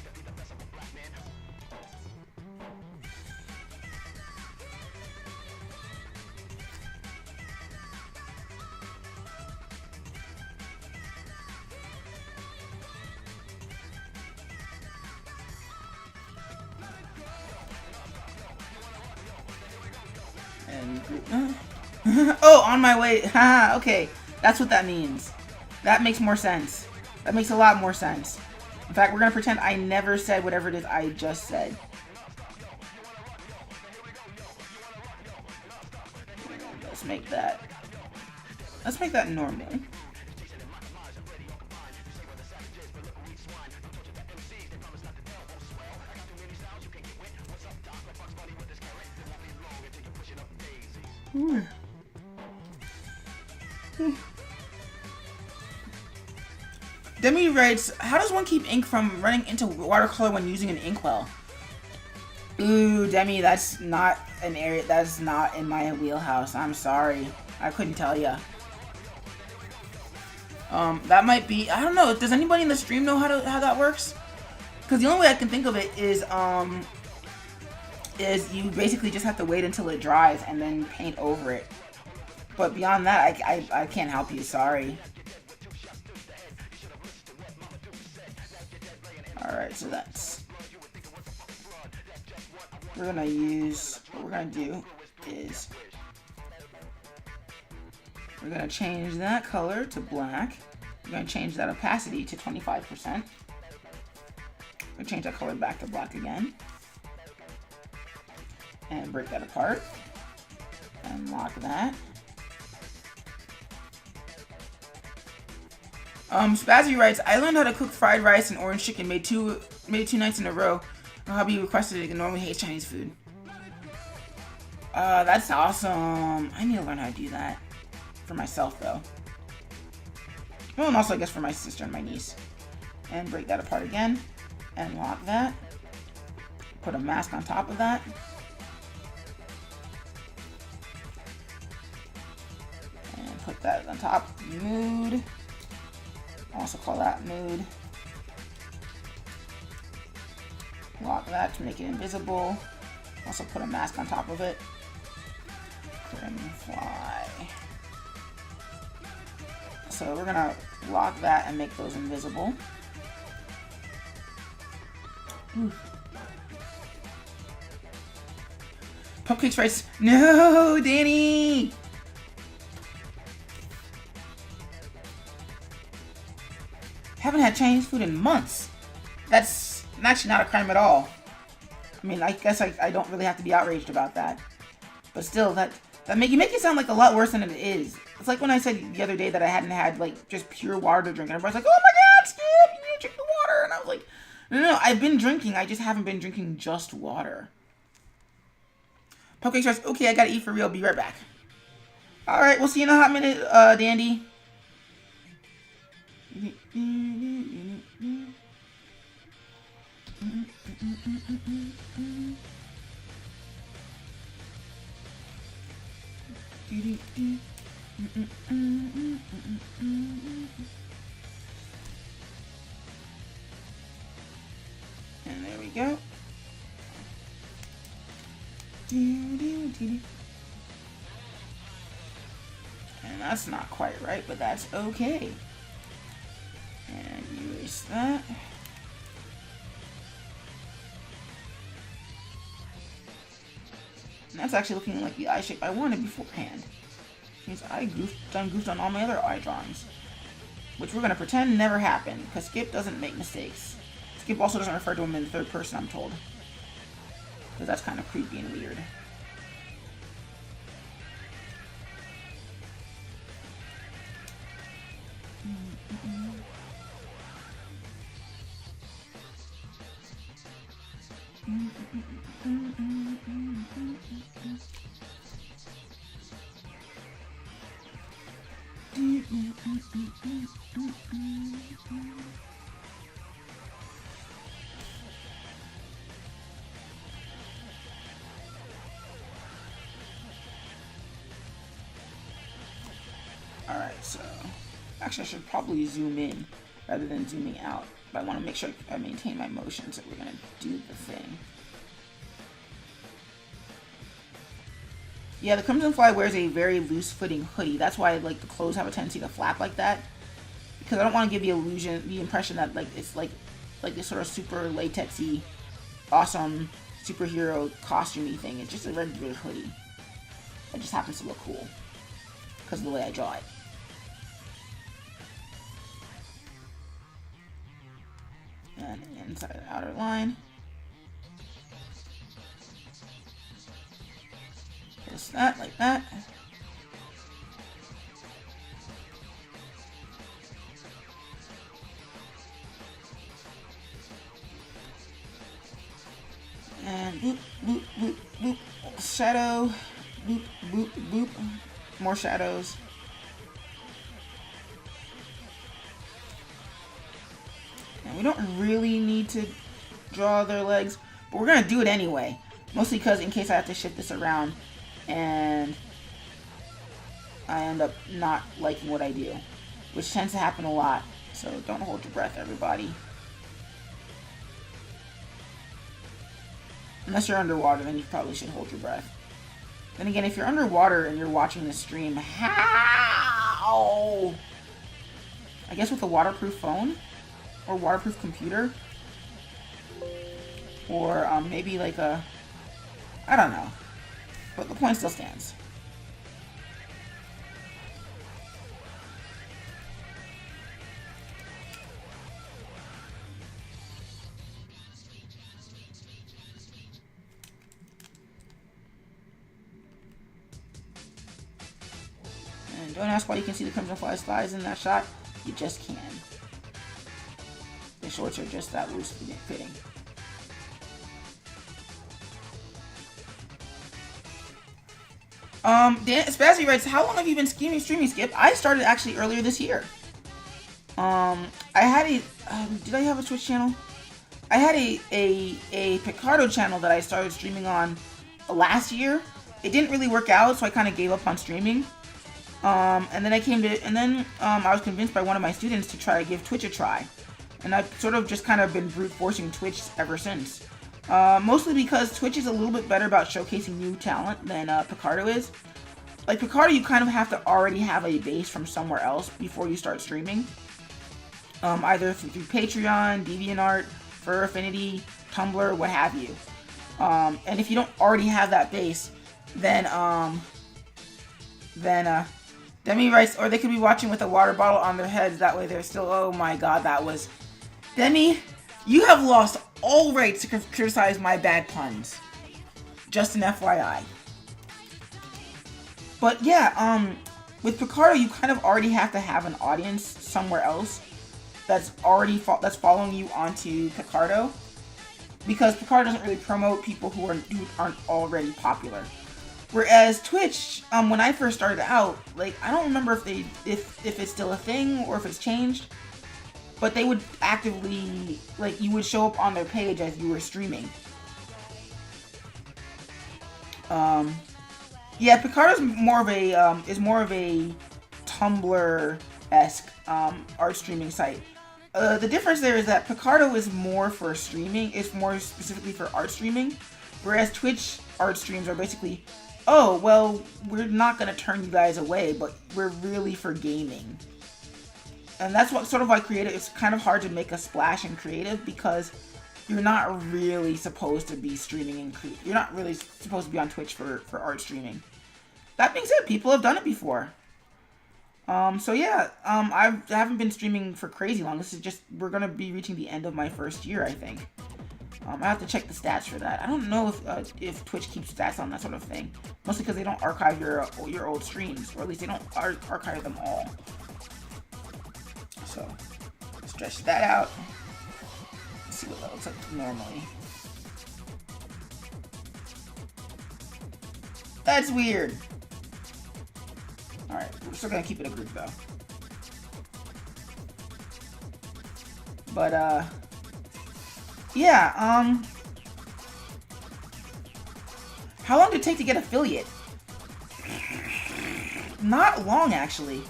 And oh, on my way. Haha, okay. That's what that means. That makes more sense. That makes a lot more sense. In fact, we're gonna pretend I never said whatever it is I just said. Let's make that. Let's make that normal. Demi writes, how does one keep ink from running into watercolor when using an inkwell? Ooh, Demi, that's not an area, that's not in my wheelhouse. I'm sorry. I couldn't tell ya. That might be, I don't know, does anybody in the stream know how that works? Because the only way I can think of it is you basically just have to wait until it dries and then paint over it. But beyond that, I can't help you, sorry. Alright, so that's... what we're gonna do is... we're gonna change that color to black. We're gonna change that opacity to 25%. We'll change that color back to black again. And break that apart. And lock that. Spazzy writes, I learned how to cook fried rice and orange chicken, made two nights in a row. My hubby requested it and normally hates Chinese food. That's awesome. I need to learn how to do that. For myself, though. Well, and also, I guess, for my sister and my niece. And break that apart again. And lock that. Put a mask on top of that. And put that on top. Mood. Also call that mood. Lock that to make it invisible. Also put a mask on top of it. Trim fly. So we're gonna lock that and make those invisible. Cupcakes rice. No, Danny! Haven't had Chinese food in months. That's actually not a crime at all. I mean, I guess I don't really have to be outraged about that. But still, that make it sound like a lot worse than it is. It's like when I said the other day that I hadn't had like just pure water to drink, and everybody's like, "Oh my God, Skip, you need to drink the water," and I was like, "No, I've been drinking. I just haven't been drinking just water." Cupcake starts. Okay, I gotta eat for real. Be right back. All right, we'll see you in a hot minute, Dandy. And there we go. And that's not quite right, but that's okay. And erase that. And that's actually looking like the eye shape I wanted beforehand. Means I goofed on all my other eye drawings. Which we're going to pretend never happened, because Skip doesn't make mistakes. Skip also doesn't refer to him in the third person, I'm told. Because that's kind of creepy and weird. Alright, so actually I should probably zoom in rather than zooming out. But I want to make sure I maintain my motion, so we're going to do the thing. Yeah, the Crimson Fly wears a very loose-fitting hoodie. That's why like the clothes have a tendency to flap like that. Because I don't want to give the impression that like it's like this sort of super latexy, awesome superhero costumey thing. It's just a regular hoodie. It just happens to look cool because of the way I draw it. And inside the outer line. Just that, like that. And boop, boop, boop, boop. Shadow. Boop, boop, boop. More shadows. And we don't really need to draw their legs, but we're going to do it anyway. Mostly because in case I have to shift this around and I end up not liking what I do, which tends to happen a lot. So don't hold your breath, everybody. Unless you're underwater, then you probably should hold your breath. Then again, if you're underwater and you're watching the stream, how? I guess with a waterproof phone? Or waterproof computer? Or maybe like a... I don't know. But the point still stands. And don't ask why you can see the Crimson Fly's thighs in that shot. You just can. The shorts are just that loose fitting. Dan Spazzy writes, how long have you been streaming, Skip? I started actually earlier this year. I had a, did I have a Twitch channel? I had a Picardo channel that I started streaming on last year. It didn't really work out, so I kind of gave up on streaming. And then I was convinced by one of my students to try to give Twitch a try. And I've sort of just kind of been brute forcing Twitch ever since. Mostly because Twitch is a little bit better about showcasing new talent than Picardo is. Like Picardo, you kind of have to already have a base from somewhere else before you start streaming. Either through Patreon, DeviantArt, Fur Affinity, Tumblr, what have you. And if you don't already have that base, then Demi writes, or they could be watching with a water bottle on their heads. That way they're still, oh my god, that was... Demi, you have lost all rights to criticize my bad puns. Just an FYI. But yeah, with Picardo, you kind of already have to have an audience somewhere else that's already following you onto Picardo, because Picardo doesn't really promote people who aren't already popular. Whereas Twitch, when I first started out, like I don't remember if it's still a thing or if it's changed, but they would actively, like, you would show up on their page as you were streaming. Yeah, Picardo's more of a Tumblr-esque art streaming site. The difference there is that Picardo is more for streaming. It's more specifically for art streaming, whereas Twitch art streams are basically, oh, well, we're not gonna turn you guys away, but we're really for gaming. And that's what sort of like creative. It's kind of hard to make a splash in creative because you're not really supposed to be streaming and you're not really supposed to be on Twitch for art streaming. That being said, people have done it before. So yeah, I haven't been streaming for crazy long. This is just, we're gonna be reaching the end of my first year, I think. I have to check the stats for that. I don't know if Twitch keeps stats on that sort of thing. Mostly because they don't archive your old streams, or at least they don't archive them all. So, stretch that out. Let's see what that looks like normally. That's weird. Alright, we're still gonna keep it a group though. But, yeah, how long did it take to get affiliate? Not long, actually.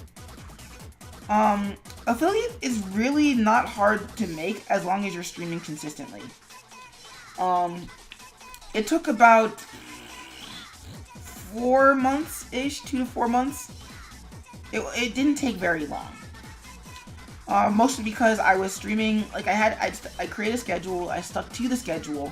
Affiliate is really not hard to make as long as you're streaming consistently. It took about 4 months-ish, 2 to 4 months. It didn't take very long. Mostly because I was streaming, like I created a schedule, I stuck to the schedule,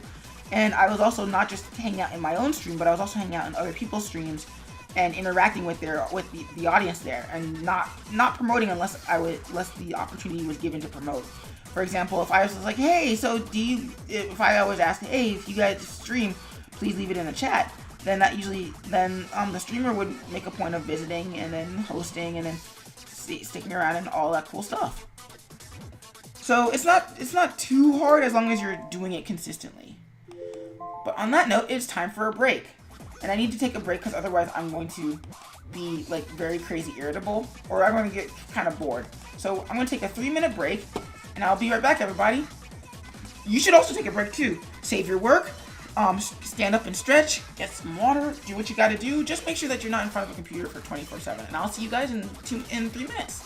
and I was also not just hanging out in my own stream, but I was also hanging out in other people's streams and interacting with the audience there, and not promoting unless the opportunity was given to promote. For example, if I was like, hey, so if I always ask, hey, if you guys stream, please leave it in the chat, then the streamer would make a point of visiting and then hosting and then sticking around and all that cool stuff. So it's not too hard as long as you're doing it consistently. But on that note, it's time for a break. And I need to take a break because otherwise I'm going to be like very crazy irritable, or I'm going to get kind of bored. So I'm going to take a 3-minute break and I'll be right back, everybody. You should also take a break too. Save your work, stand up and stretch, get some water, do what you got to do. Just make sure that you're not in front of a computer for 24/7. And I'll see you guys in 3 minutes.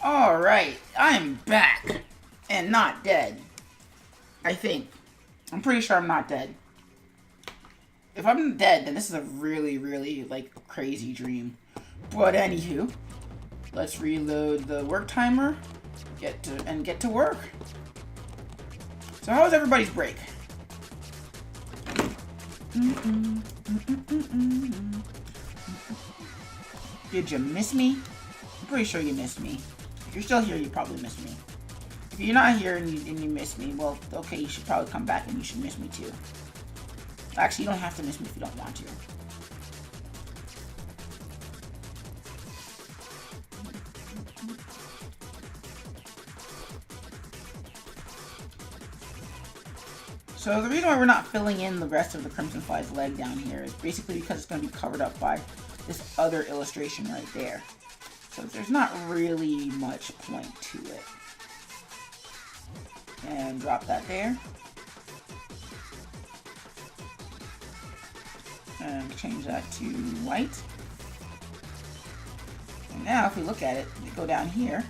Alright, I'm back. And not dead. I think. I'm pretty sure I'm not dead. If I'm dead, then this is a really, really, like, crazy dream. But anywho, let's reload the work timer. Get to work. So how was everybody's break? Did you miss me? I'm pretty sure you missed me. If you're still here, you probably missed me. If you're not here and you miss me, well, okay, you should probably come back and you should miss me too. Actually, you don't have to miss me if you don't want to. So the reason why we're not filling in the rest of the Crimson Fly's leg down here is basically because it's going to be covered up by this other illustration right there. So there's not really much point to it. And drop that there. And change that to white. And now if we look at it, we go down here.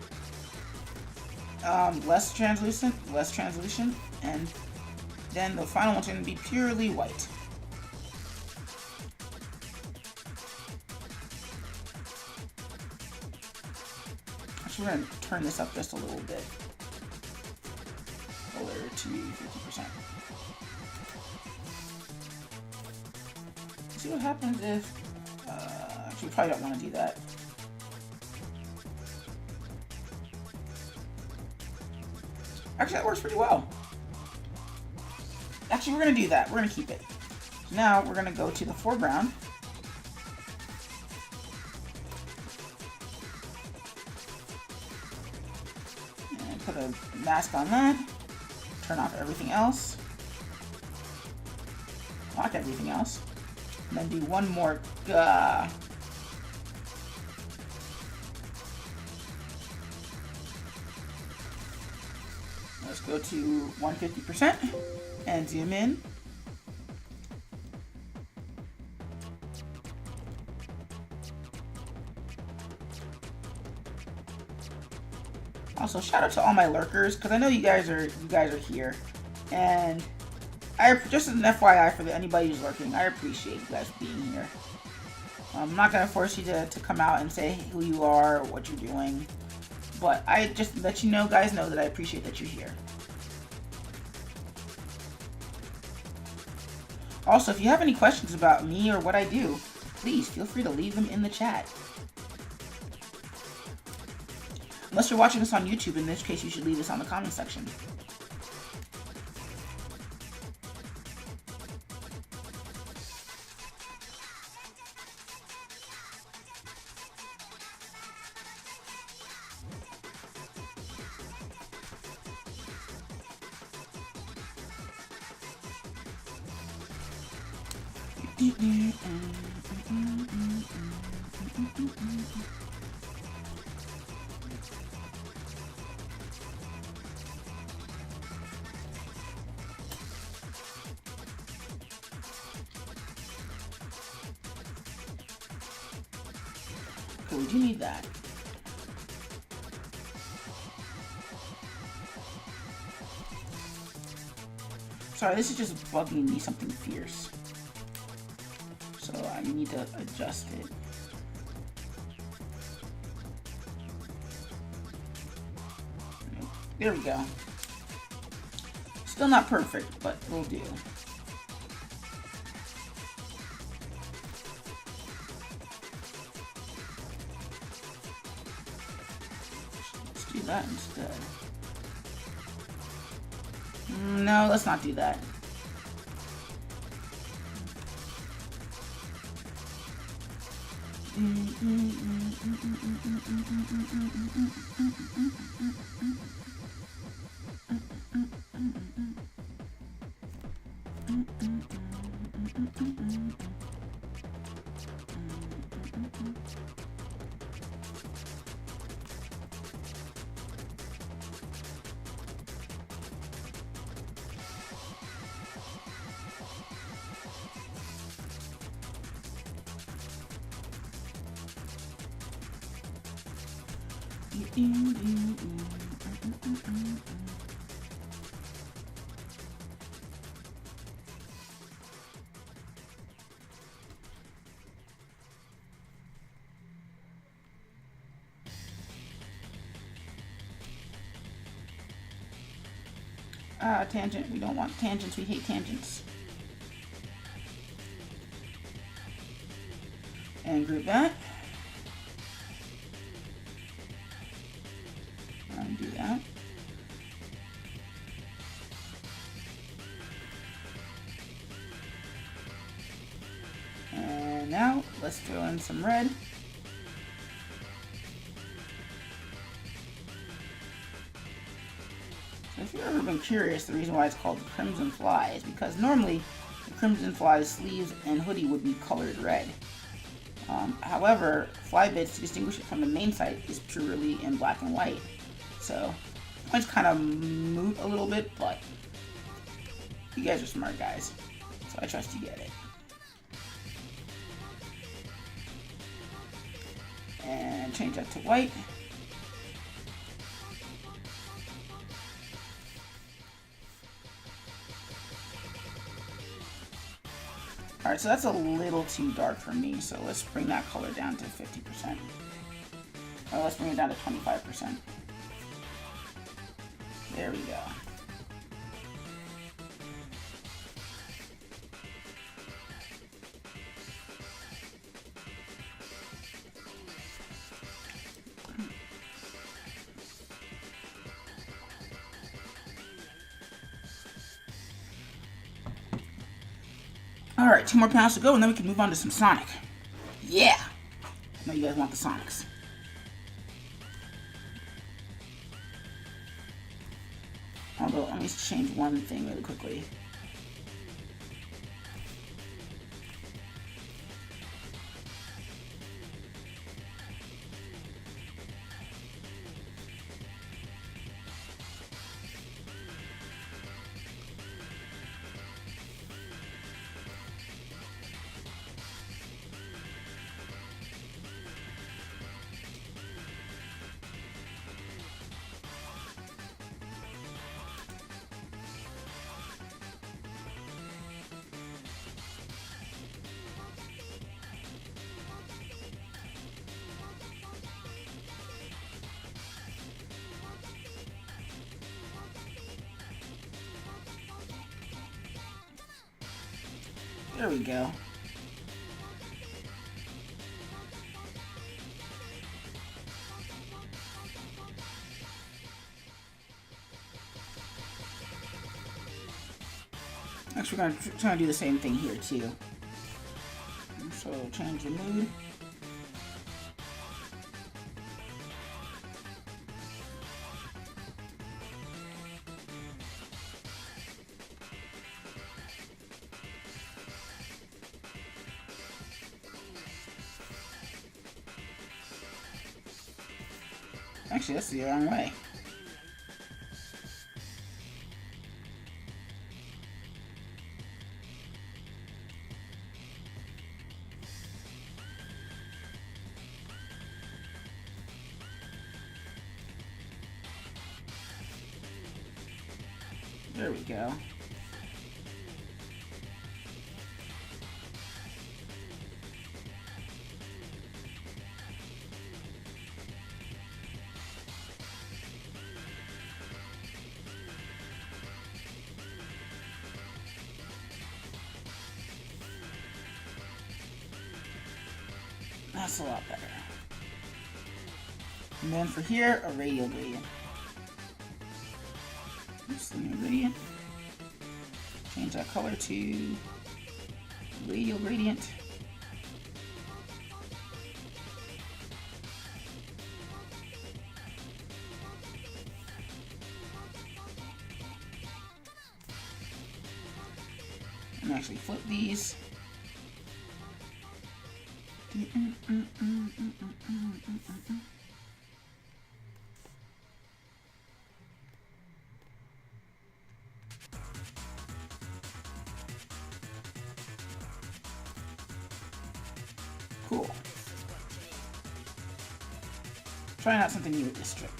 Less translucent, and then the final one's going to be purely white. Actually, we're going to turn this up just a little bit. Color to 50%. See what happens if... actually, we probably don't want to do that. Actually, that works pretty well. Actually, we're going to do that. We're going to keep it. So now, we're going to go to the foreground. And put a mask on that. Turn off everything else. Lock everything else. And then do one more. Let's go to 150% and zoom in. Also, shout out to all my lurkers, because I know you guys are here, and just as an FYI for anybody who's lurking, I appreciate you guys being here. I'm not gonna force you to come out and say who you are or what you're doing, but I just let you know, guys, know that I appreciate that you're here. Also, if you have any questions about me or what I do, please feel free to leave them in the chat. Unless you're watching this on YouTube, in this case you should leave this on the comment section. Okay, we do need that. Sorry, this is just bugging me something fierce. So I need to adjust it. There we go. Still not perfect, but will do. Let's do that instead. No, let's not do that. Tangent. We don't want tangents. We hate tangents. And group that. Undo that. And now let's throw in some red. So if you've ever been curious, the reason why it's called the Crimson Fly is because normally the Crimson Fly's sleeves and hoodie would be colored red. However, Flybits, to distinguish it from the main site, is purely in black and white. So, points kind of moot a little bit, but you guys are smart guys, so I trust you get it. And change that to white. Alright, so that's a little too dark for me, so let's bring that color down to 50%. Or let's bring it down to 25%. There we go. Alright, 2 more panels to go, and then we can move on to some Sonic. Yeah! I know you guys want the Sonics. Although, let me change one thing really quickly. There we go. Next, we're going to try to do the same thing here too. So change the mood. Actually, that's the wrong way. There we go. That's a lot better. And then for here, a radial gradient. Oops, linear gradient. Change that color to radial gradient. And actually flip these. Cool. Trying out something new with this strip.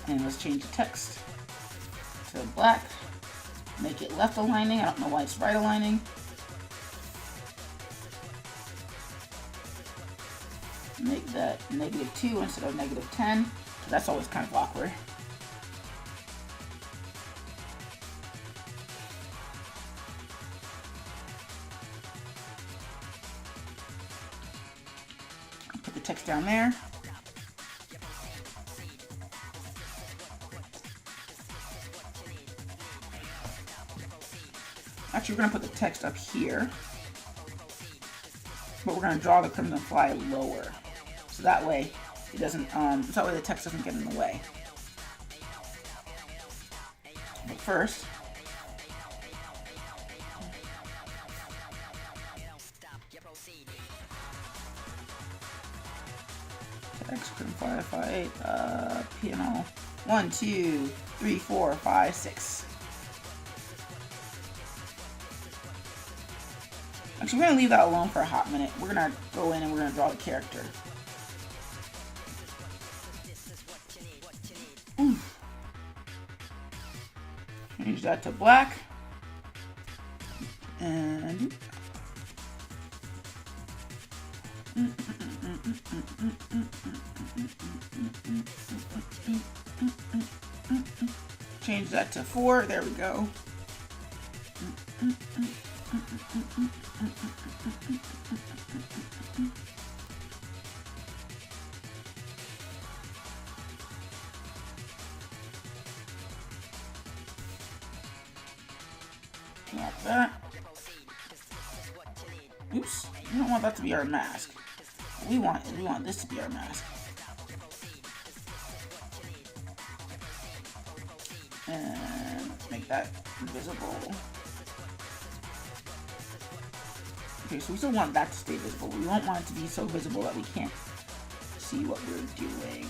And let's change the text to black. Make it left aligning. I don't know why it's right aligning. Make that -2 instead of -10. So that's always kind of awkward. text down there. Actually, we're going to put the text up here. But we're going to draw the Crimson Fly lower. So that way it doesn't, that way the text doesn't get in the way. But first, text Crimson Fly Fly piano 1, 2, 3, 4, 5, 6. Actually, we're going to leave that alone for a hot minute. We're going to go in and we're going to draw the character. Change that to black. And change that to 4. There we go. Like that. Oops, we don't want that to be our mask. What we want this to be our mask. And make that invisible. Okay, so we still want that to stay visible. We don't want it to be so visible that we can't see what we're doing.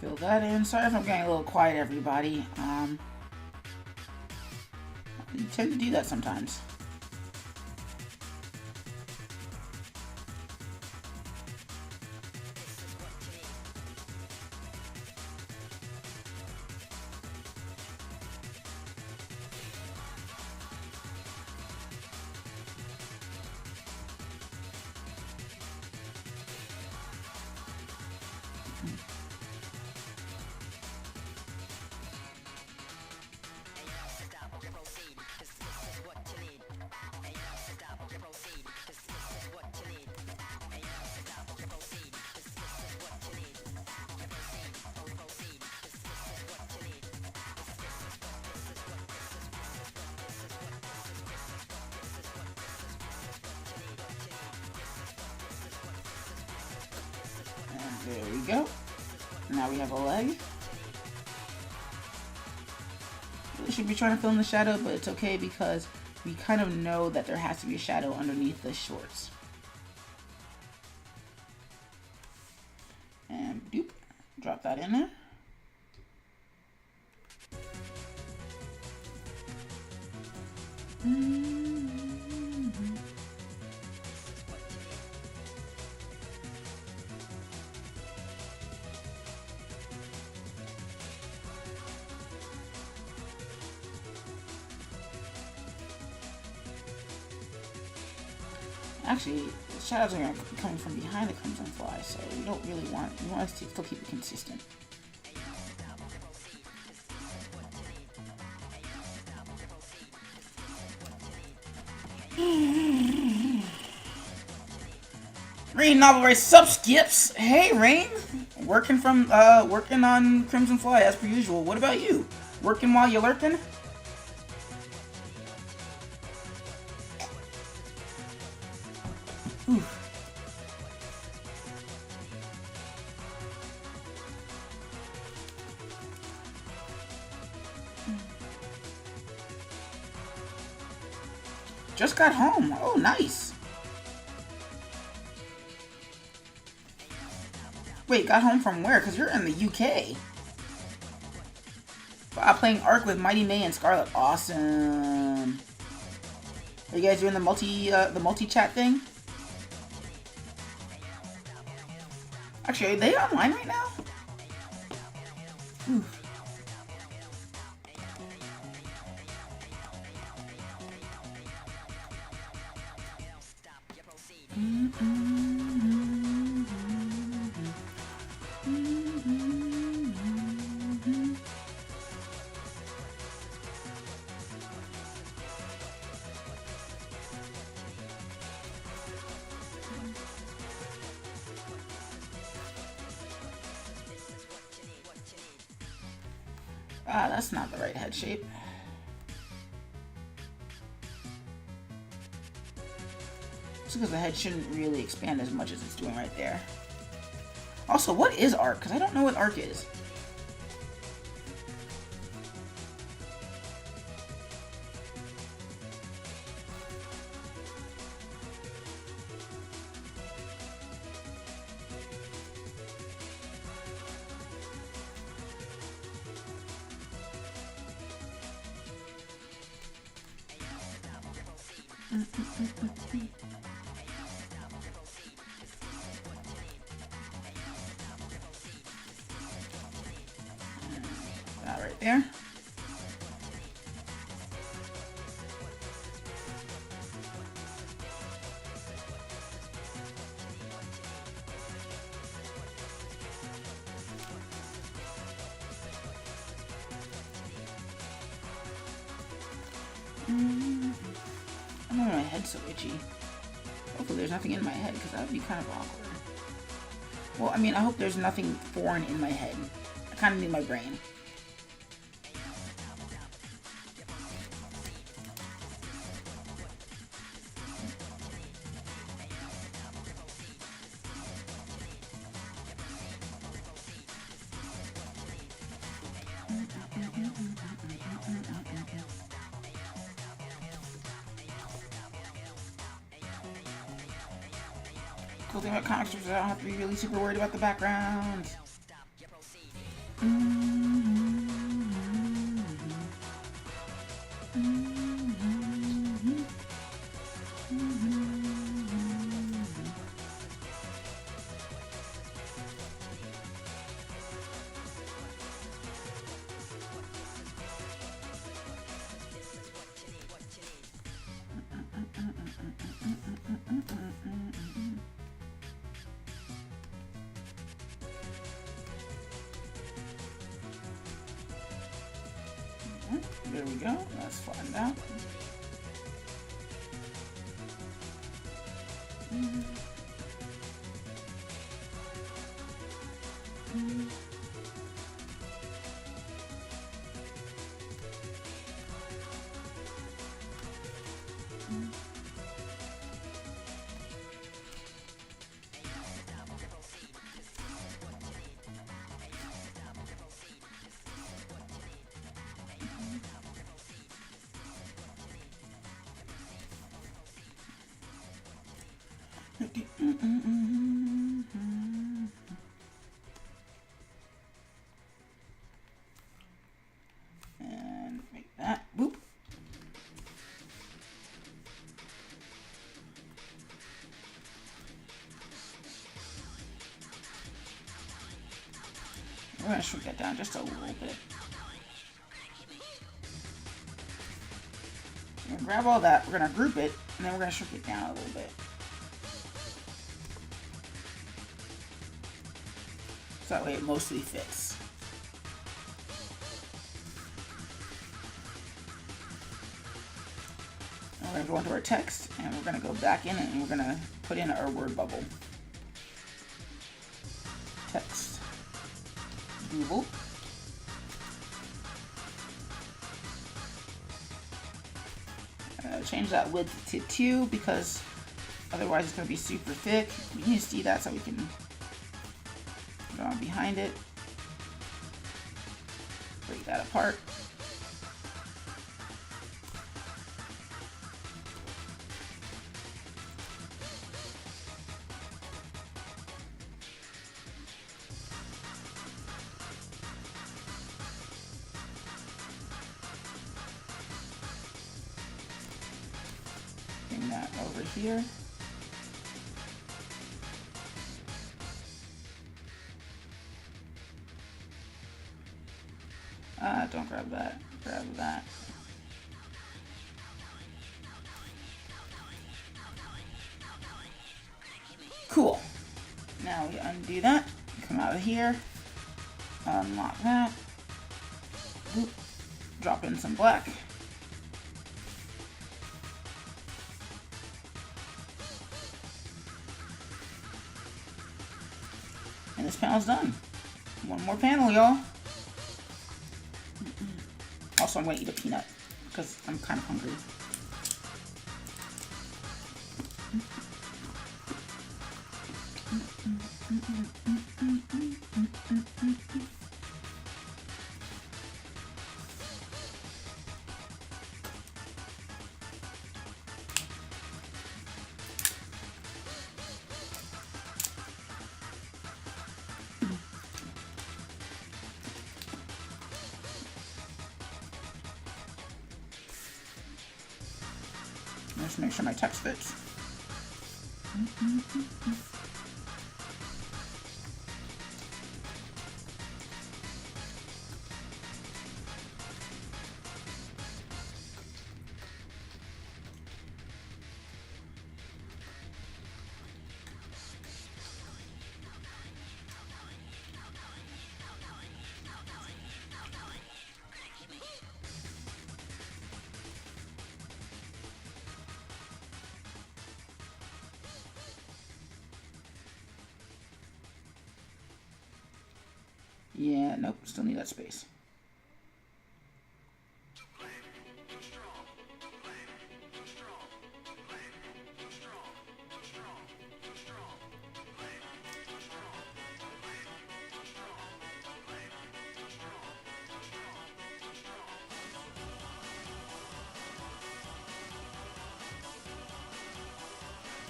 Fill that in. Sorry if I'm getting a little quiet, everybody. I tend to do that sometimes. There we go. Now we have a leg. We should be trying to fill in the shadow, but it's okay because we kind of know that there has to be a shadow underneath the shorts. And doop, drop that in there. Actually, the shadows are going to be coming from behind the Crimson Fly, so we don't really want, we want to still keep it consistent. Rain Novel Race sub skips. Hey Rain, working on Crimson Fly as per usual. What about you? Working while you're lurking? Oof. Just got home. Oh, nice. Wait, got home from where? Because you're in the UK. Wow, playing Ark with Mighty May and Scarlet. Awesome. Are you guys doing the multi-chat thing? Actually, are they online right now? Oof. Ah, that's not the right head shape. Just because the head shouldn't really expand as much as it's doing right there. Also, what is Ark? Because I don't know what Ark is. That right there. I don't know why my head's so itchy. Hopefully there's nothing in my head, because that would be kind of awkward. Well, I mean, I hope there's nothing foreign in my head. I kind of need my brain. Cool thing about comic strips is I don't have to be really super worried about the background. There we go. That's flattened out. And make that. Boop. We're going to shrink that down just a little bit. We're going to grab all that, we're going to group it, and then we're going to shrink it down a little bit. So that way it mostly fits. And we're going to go into our text, and we're going to go back in, and we're going to put in our word bubble. Text. Google. Change that width to 2 because Otherwise, it's going to be super thick. We need to see that so we can draw behind it. Break that apart. Bring that over here. Don't grab that. Grab that. Cool. Now we undo that. Come out of here. Unlock that. Oop. Drop in some black. And this panel's done. One more panel, y'all. Also, I'm going to eat a peanut because I'm kind of hungry. Just make sure my text fits. Yeah, nope, still need that space.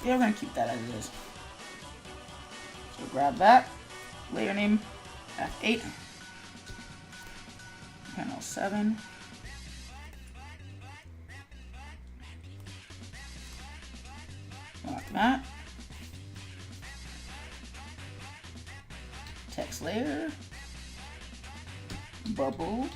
Yeah, we're gonna keep that as it is. So grab that, layer name F8, panel 7, lock that, text layer, bubble,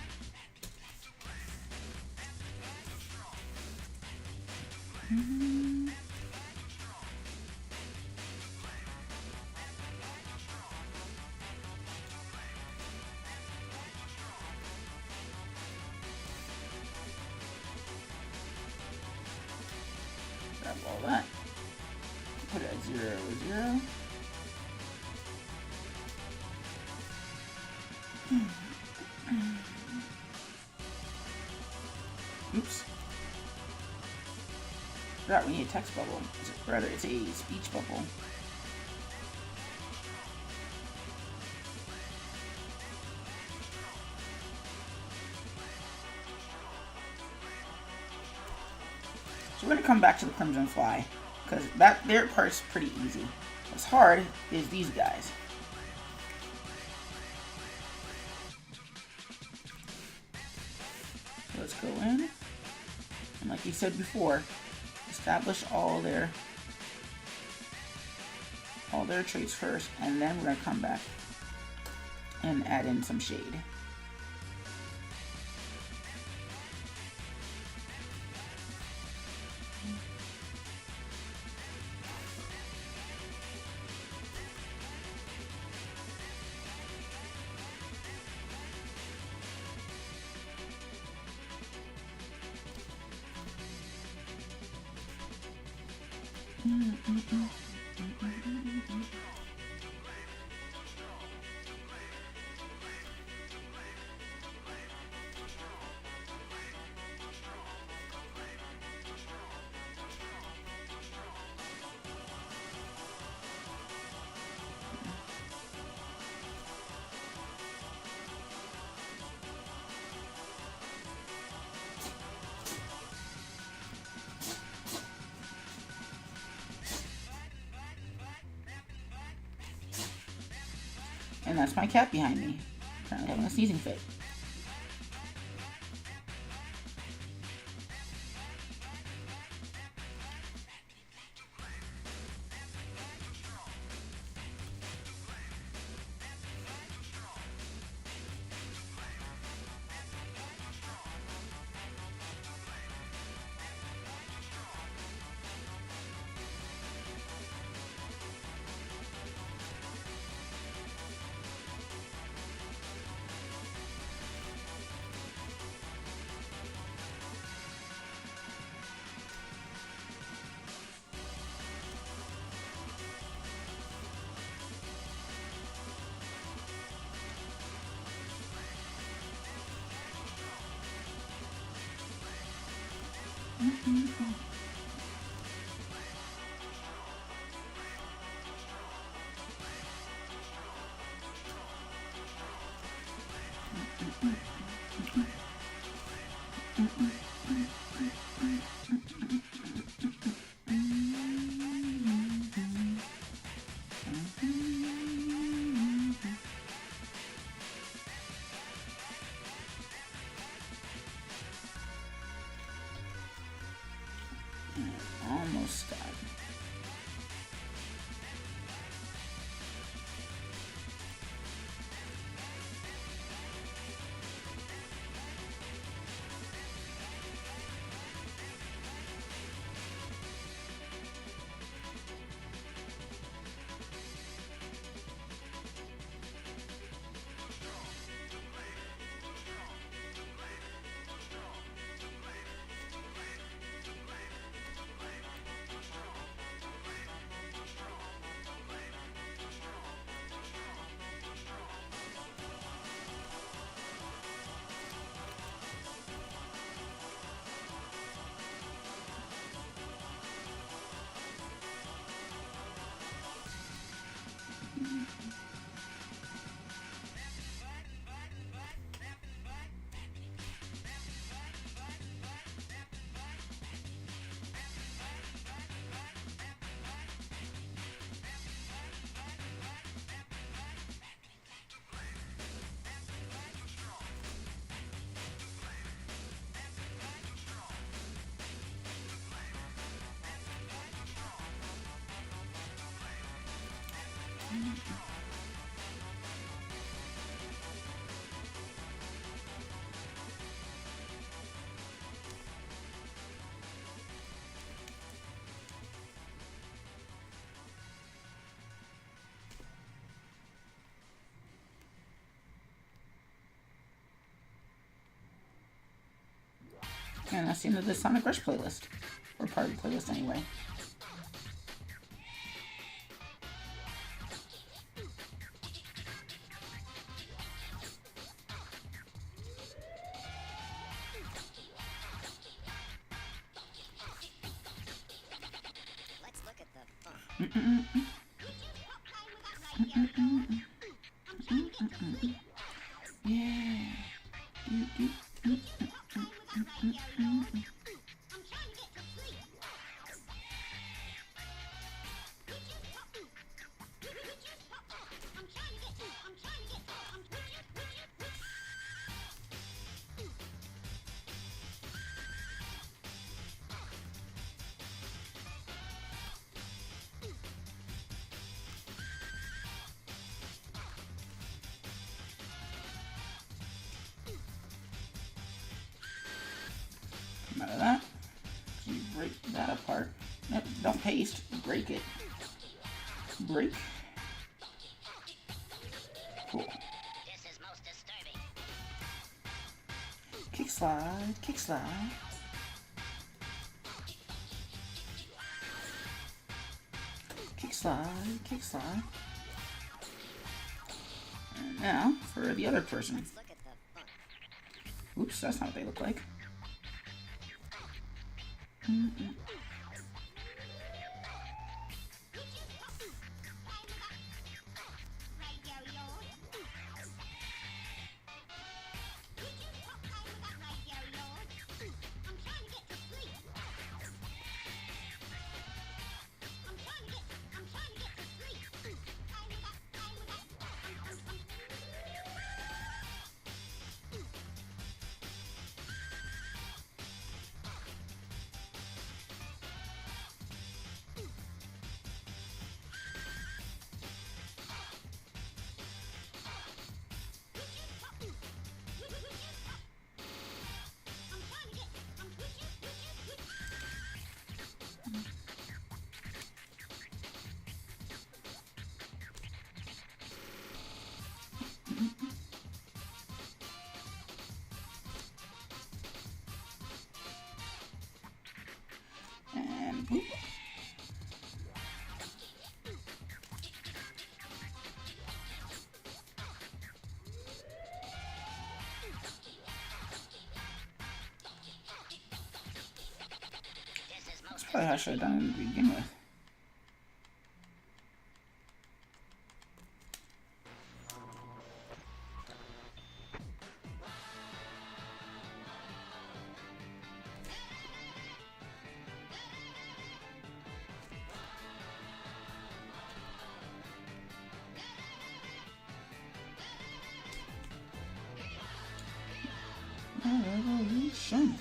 grab all that, put it at 0, 0. Oops. Forgot we need a text bubble. Rather, it's a speech bubble. So we're going to come back to the Crimson Fly, because their part's pretty easy. What's hard is these guys. So let's go in, and like you said before, establish all their traits first, and then we're going to come back and add in some shade. And that's my cat behind me, apparently having a sneezing fit. Almost done. And that's the end of the Sonic Rush playlist. Or part of the playlist anyway. Let's look at the Yeah. Come out of that. So you break that apart. Nope, don't paste. Break it. Break. Cool. This is most disturbing. Kick slide. Kick slide. Kick slide. Kick slide. And now for the other person. Let's look at the fun. Oops, that's not what they look like. Probably how I should have done it to begin with. Revolution.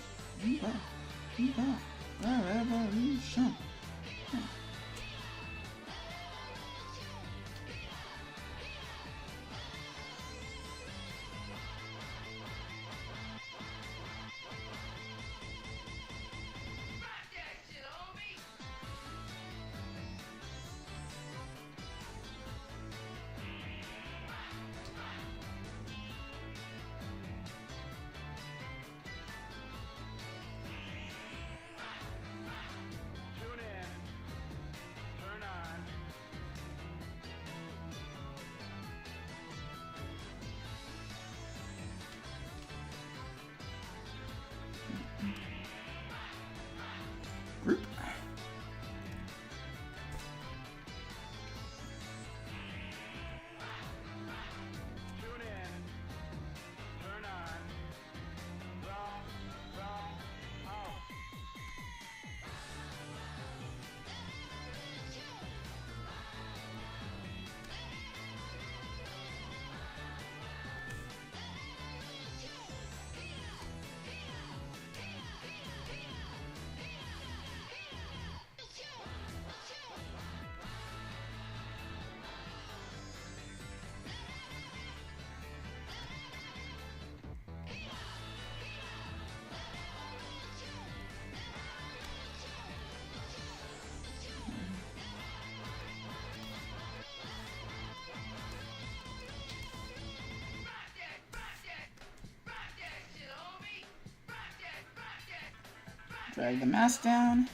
Revolution. Group. Tune in, turn on, wrong, out. Drag the mask down.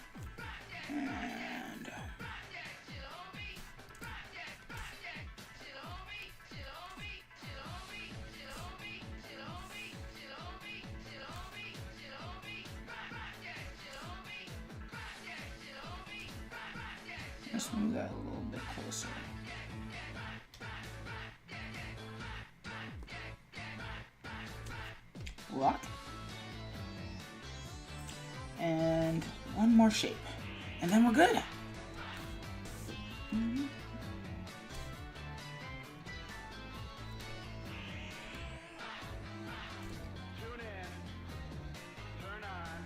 And let's move that a little bit closer. Lock. And one more shape. And then we're good. Tune in, turn on.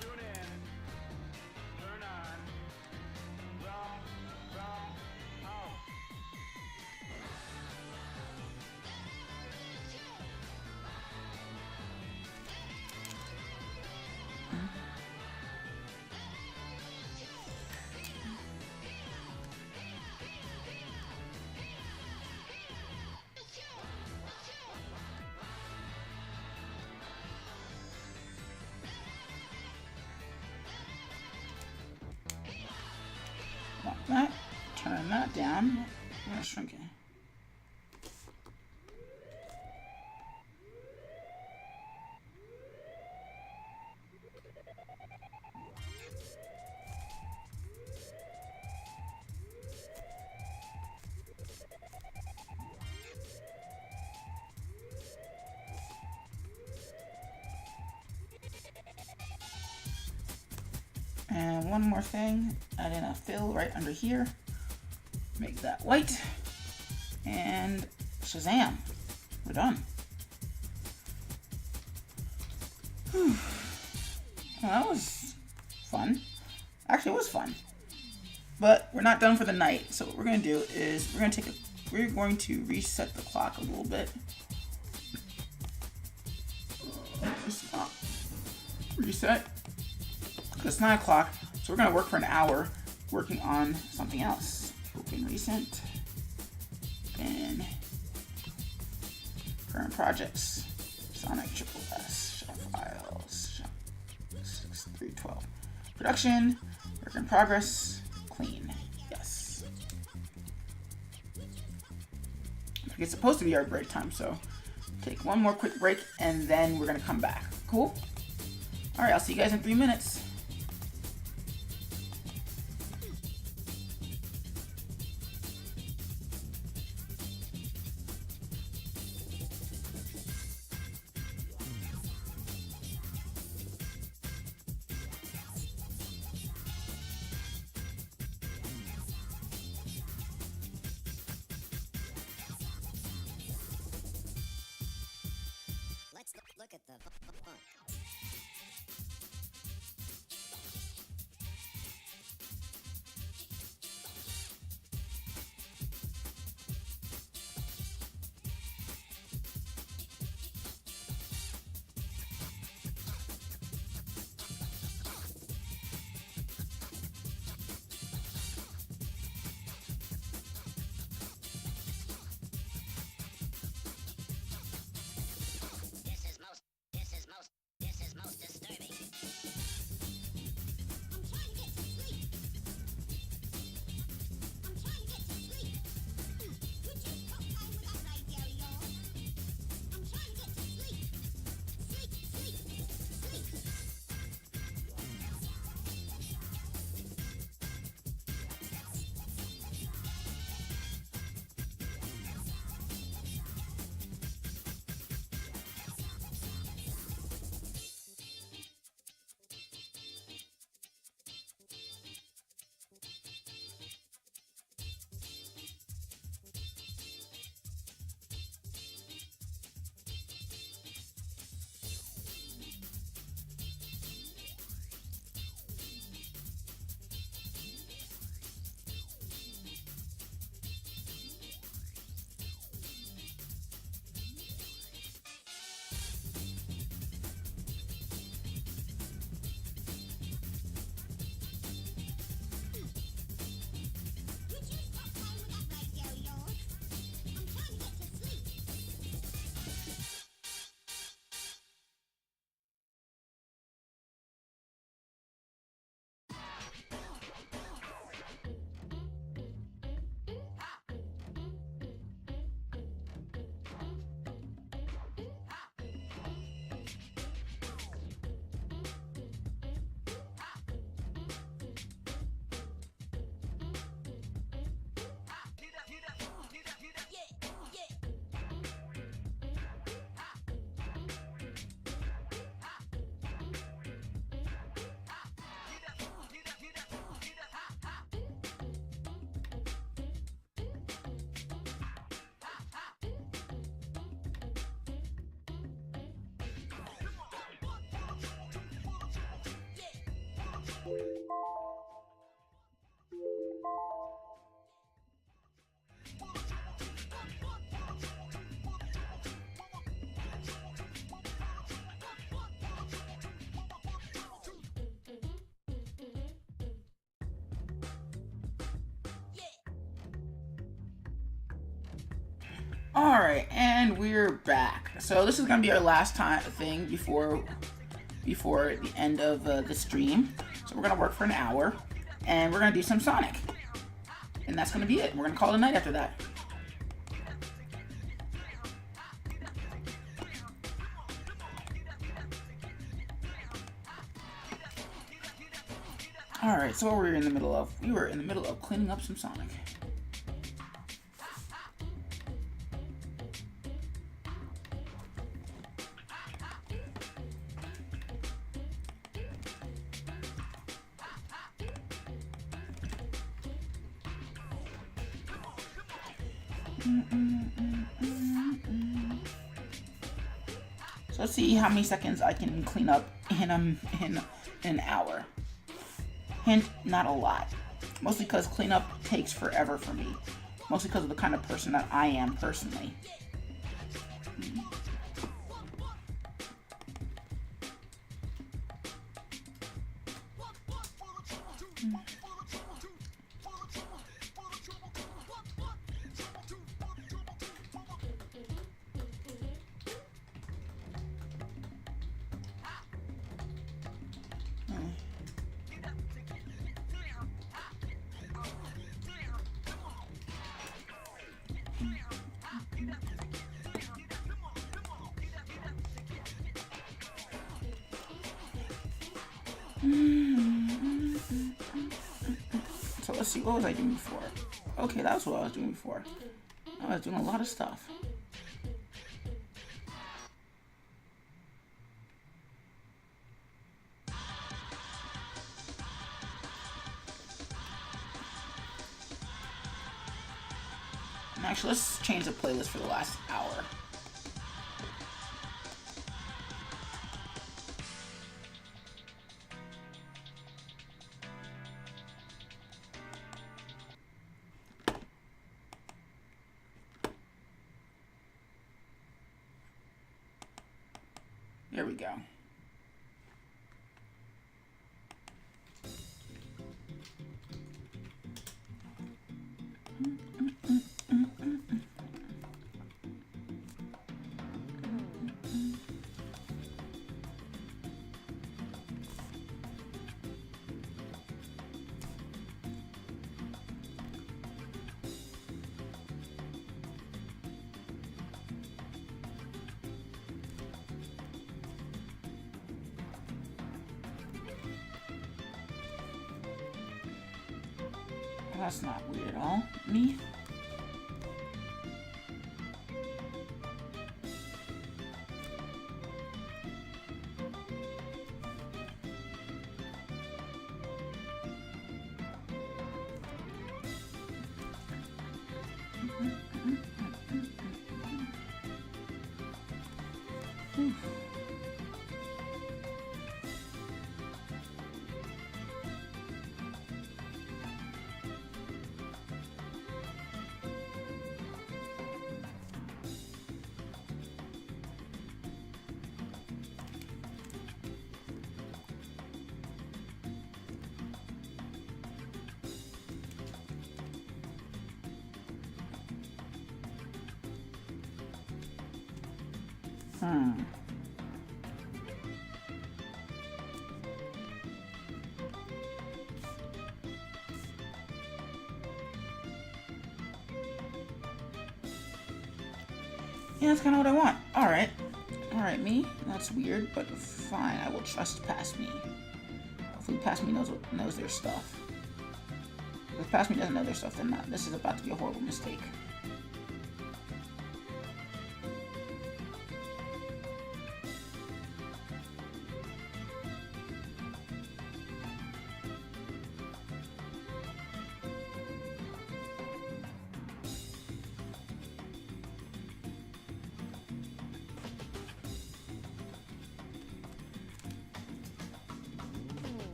Tune in, turn on, wrong, out. Lock that. Turn that down. I'm gonna shrink it. And one more thing, add in a fill right under here. Make that white. And Shazam. We're done. Whew. Well, that was fun. Actually, it was fun. But we're not done for the night. So what we're gonna do is we're going to reset the clock a little bit. Reset. It's 9 o'clock, so we're gonna work for an hour working on something else. Open recent and current projects. Sonic Triple S Shuffle. files. 6312. Production, work in progress, clean. Yes. It's supposed to be our break time, so take one more quick break and then we're gonna come back. Cool? Alright, I'll see you guys in 3 minutes. Let's look at the fun. This is most disturbing. I'm trying to get to sleep. I'm trying to get to sleep. Would you stop playing with that radio, y'all? I'm trying to get to sleep. Sleep. Alright, and we're back. So this is gonna be our last thing before the end of the stream. So we're gonna work for an hour, and we're gonna do some Sonic. And that's gonna be it. We're gonna call it a night after that. Alright, so what were we in the middle of? We were in the middle of cleaning up some Sonic. So let's see how many seconds I can clean up in an hour. Hint, not a lot. Mostly because cleanup takes forever for me. Mostly because of the kind of person that I am personally. So let's see, what was I doing before? Okay, that's what I was doing before. I was doing a lot of stuff. Actually, let's change the playlist for the last hour. There we go. That's not weird at all. Me? Yeah, that's kind of what I want. Alright. Alright, me. That's weird, but fine. I will trust Past Me. Hopefully Past Me knows their stuff. If Past Me doesn't know their stuff, then this is about to be a horrible mistake.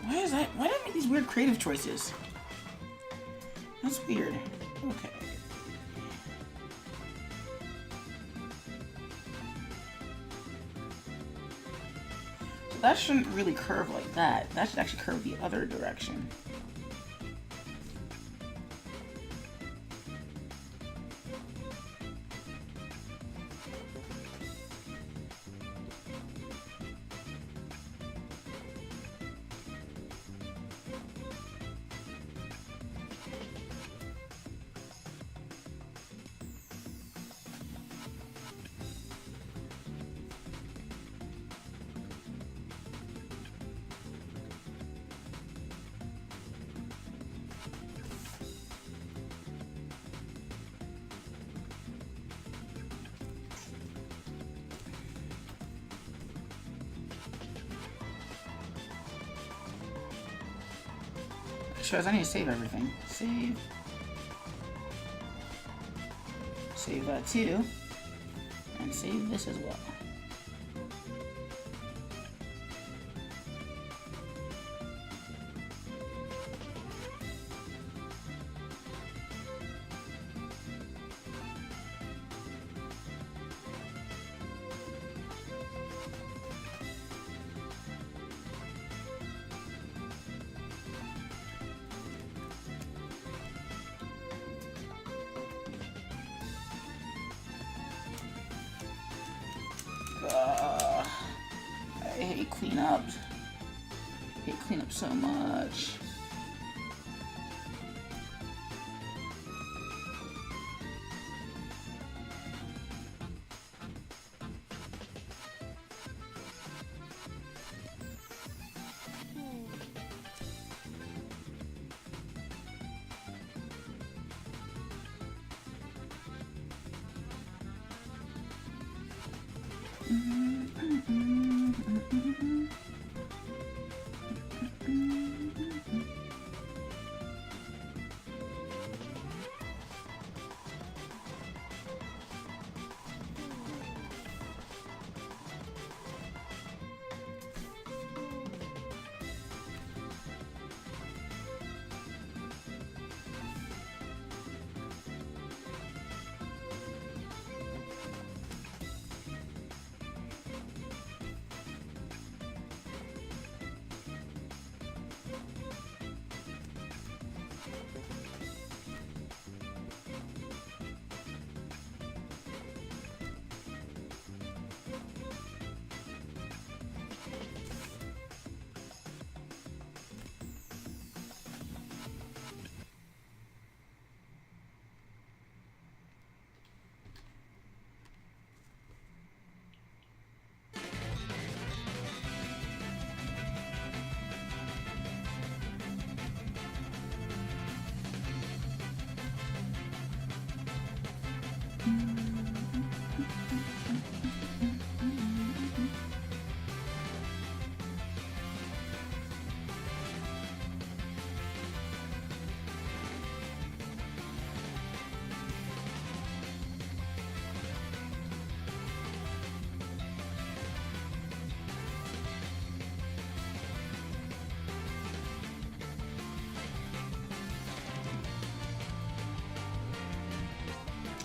Why is that? Why did I make these weird creative choices? That's weird. Okay. That shouldn't really curve like that. That should actually curve the other direction. Shows I need to save everything. Save. Save that too. And save this as well. I hate cleanups. I hate cleanup so much.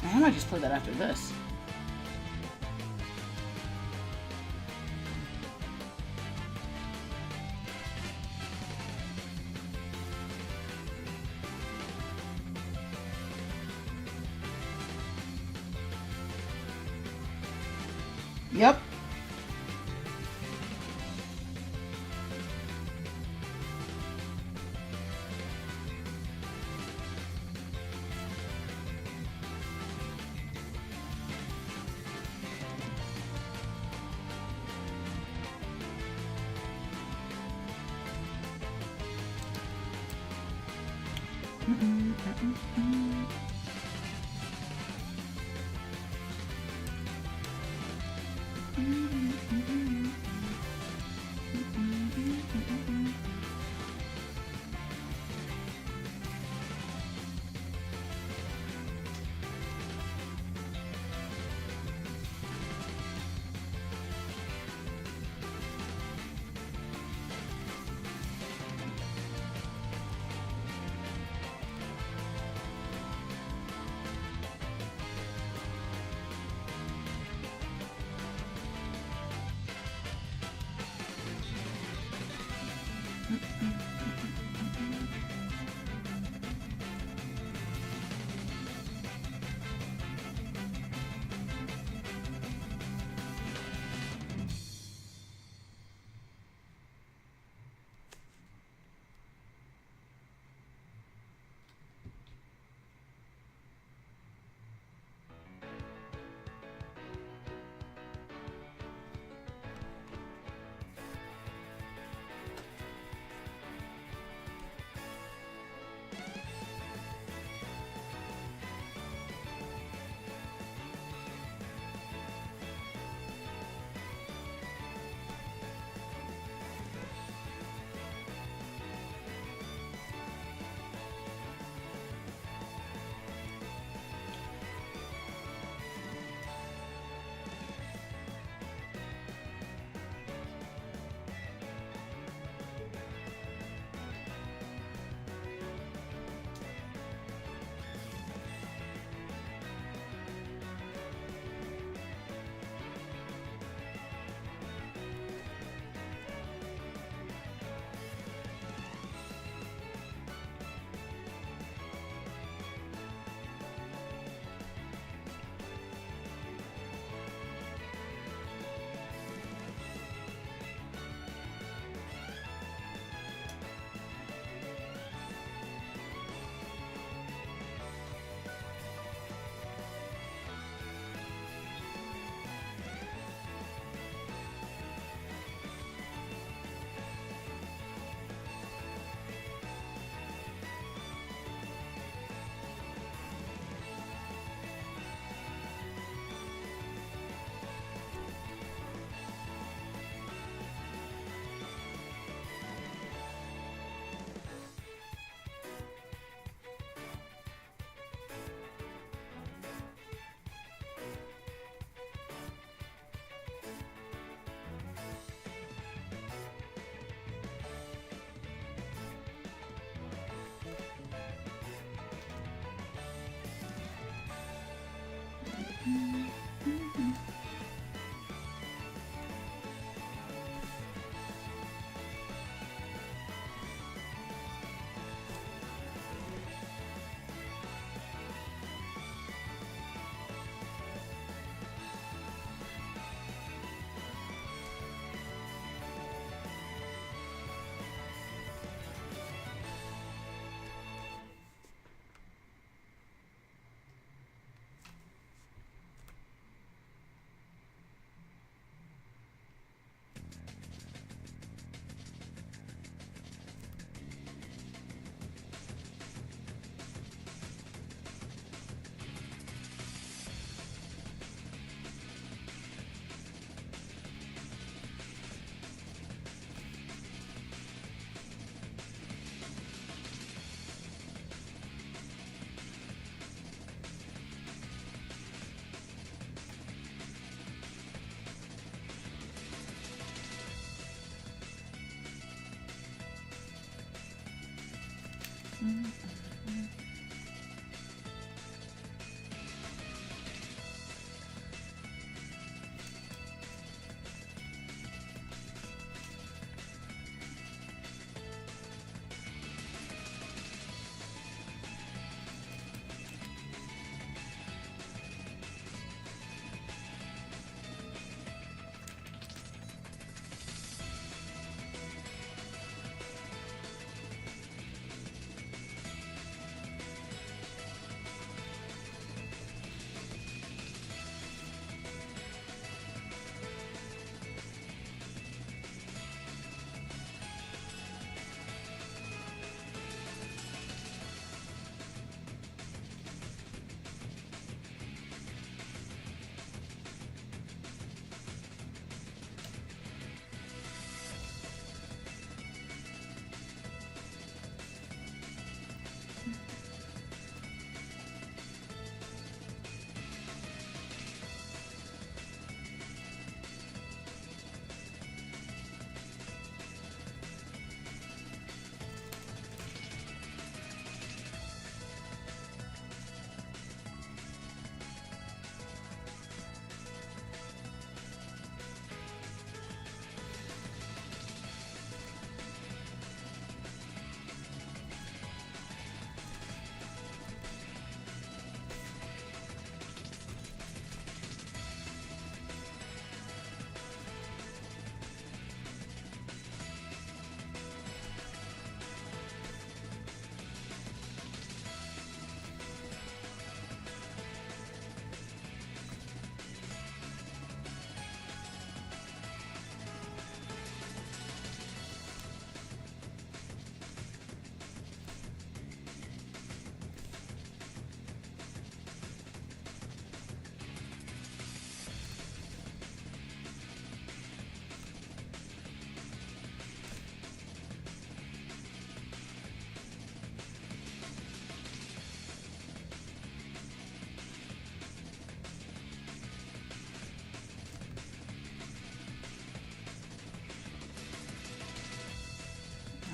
I might just play that after this. Yep.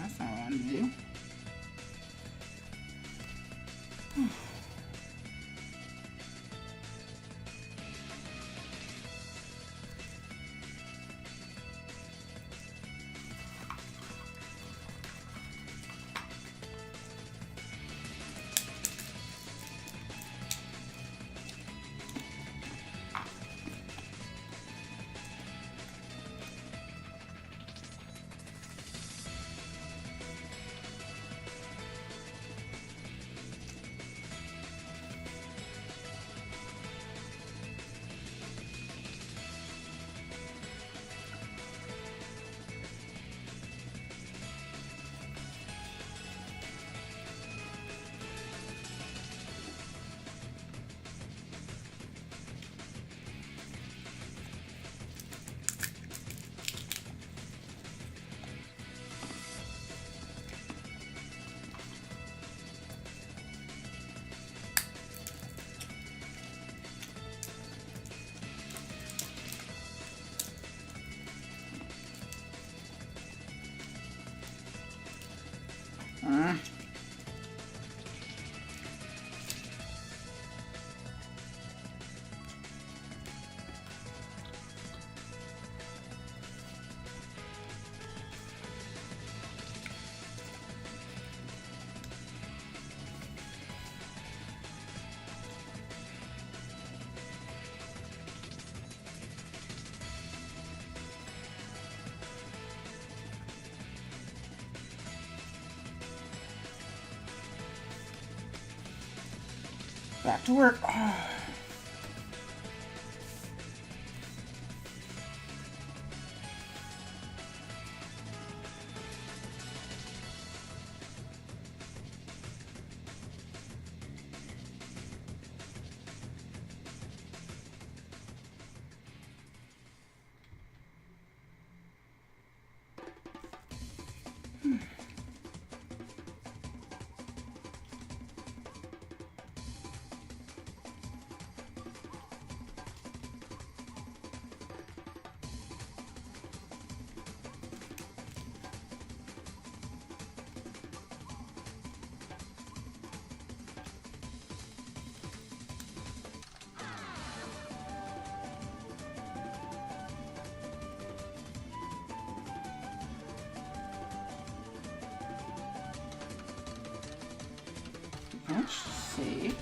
That's not what I wanted to do. Uh. Back to work. Let's see.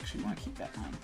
Actually, want to keep that on.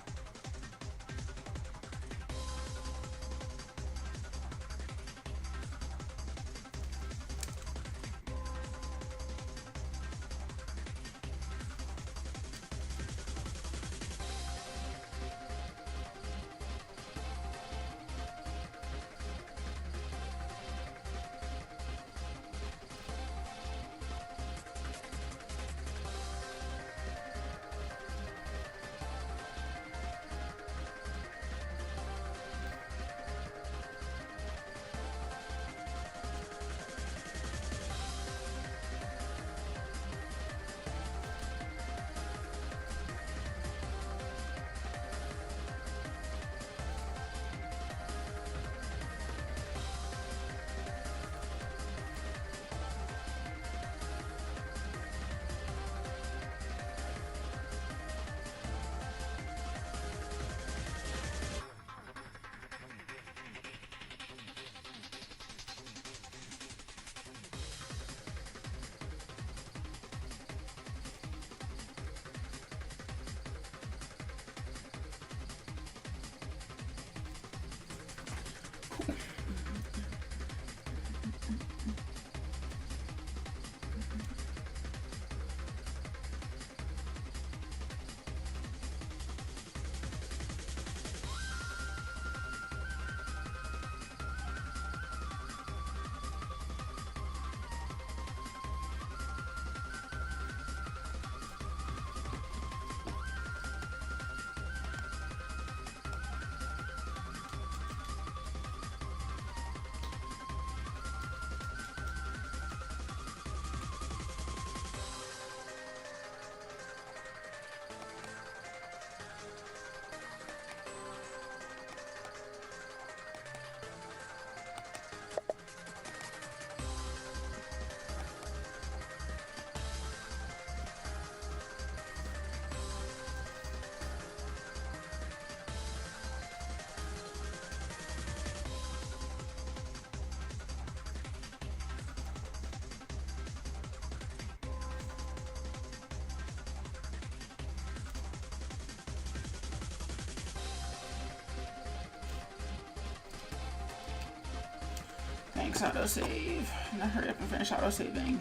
Thanks, autosave. Now hurry up and finish autosaving.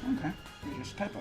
Okay, there's just a typo.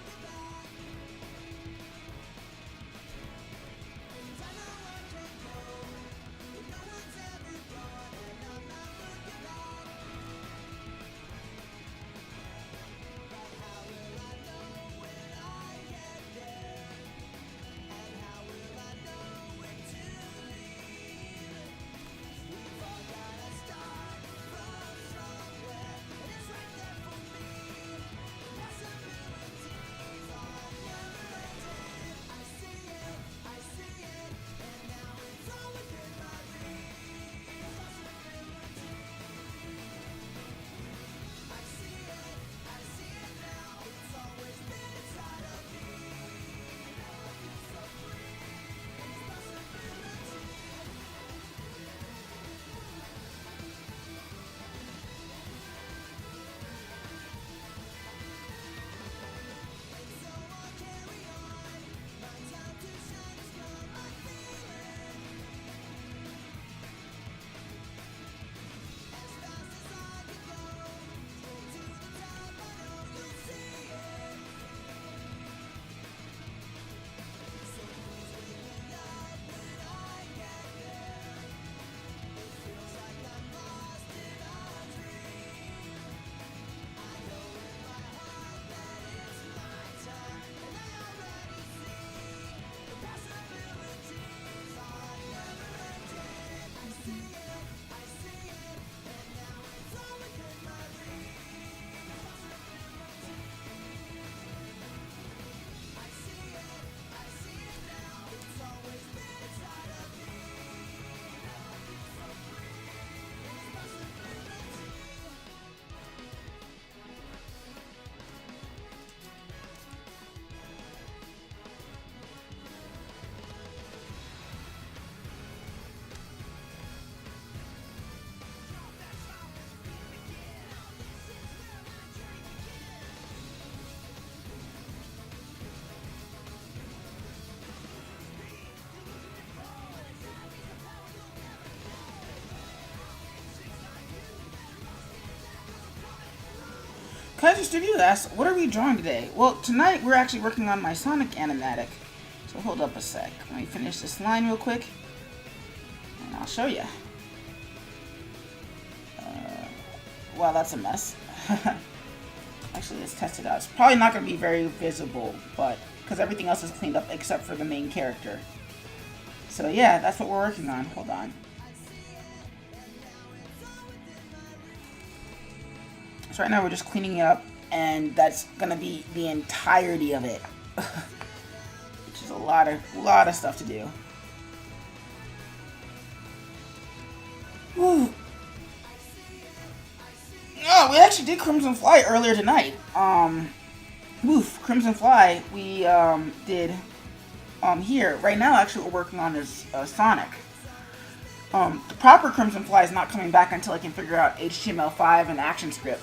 And I know I can't go if no one's ever gone, and I'm not the Kaiser Studio asks, what are we drawing today? Well, tonight we're actually working on my Sonic animatic. So hold up a sec. Let me finish this line real quick. And I'll show you. Wow, that's a mess. Actually, let's test it out. It's probably not going to be very visible, but because everything else is cleaned up except for the main character. So yeah, that's what we're working on. Hold on. So right now we're just cleaning it up, and that's gonna be the entirety of it, which is a lot of stuff to do. Whew. Oh, we actually did Crimson Fly earlier tonight. Crimson Fly we did here. Right now, actually, what we're working on is Sonic. The proper Crimson Fly is not coming back until I can figure out HTML5 and ActionScript.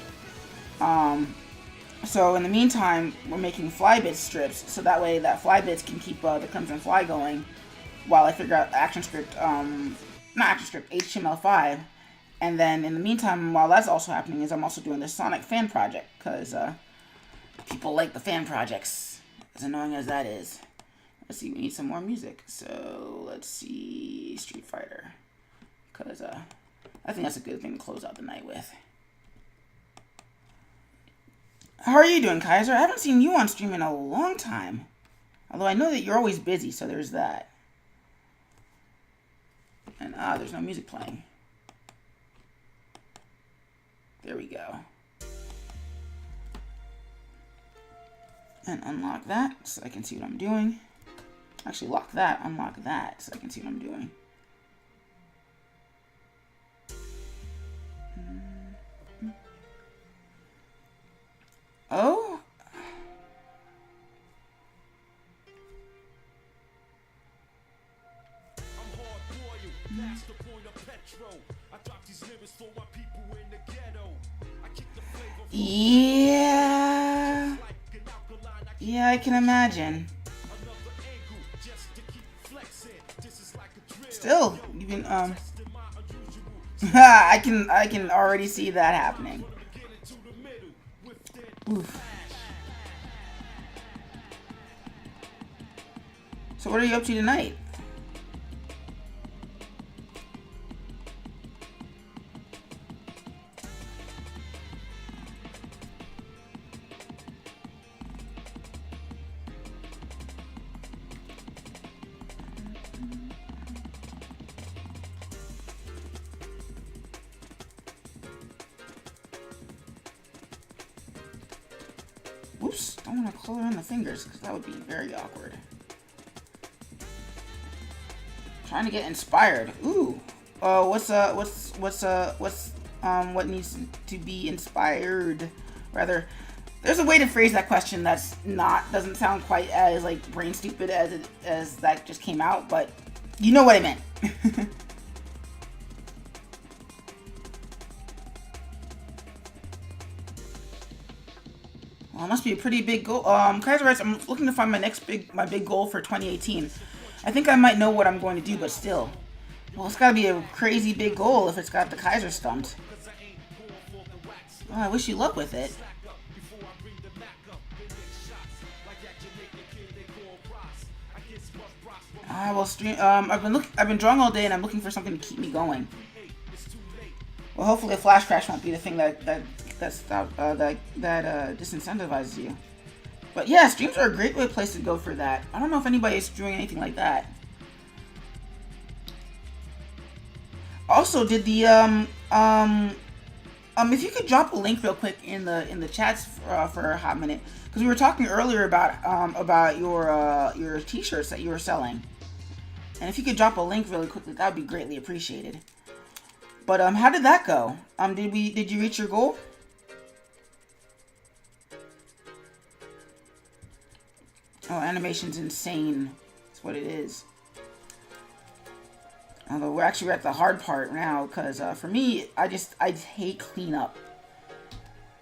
So in the meantime, we're making Flybits strips, so that way that Flybits can keep the Crimson Fly going while I figure out ActionScript, not ActionScript, HTML5. And then in the meantime, while that's also happening, is I'm also doing the Sonic fan project, because people like the fan projects, as annoying as that is. Let's see, we need some more music. So let's see, Street Fighter, because I think that's a good thing to close out the night with. How are you doing, Kaiser? I haven't seen you on stream in a long time. Although I know that you're always busy, so there's that. And there's no music playing. There we go. And unlock that so I can see what I'm doing. Actually, lock that, unlock that so I can see what I'm doing. Oh? Yeah. Yeah, I can imagine. Still, you can I can already see that happening. Oof. So what are you up to tonight? Oops, don't want to color in the fingers because that would be very awkward. Trying to get inspired. Ooh. What needs to be inspired? Rather, there's a way to phrase that question that's doesn't sound quite as like brain stupid as that just came out, but you know what I meant. Well, it must be a pretty big goal. Kaiser writes, I'm looking to find my big goal for 2018. I think I might know what I'm going to do, but still. Well, it's got to be a crazy big goal if it's got the Kaiser stumped. Well, I wish you luck with it. I've been drawing all day and I'm looking for something to keep me going. Well, hopefully a flash crash won't be the thing that disincentivizes you. But yeah, streams are a great place to go for that. I don't know if anybody is doing anything like that. Also, did the if you could drop a link real quick in the chats for a hot minute, because we were talking earlier about your t-shirts that you were selling, and if you could drop a link really quickly, that would be greatly appreciated. But how did that go? Did you reach your goal? Oh, animation's insane. That's what it is. Although we're actually at the hard part now, because for me, I hate cleanup.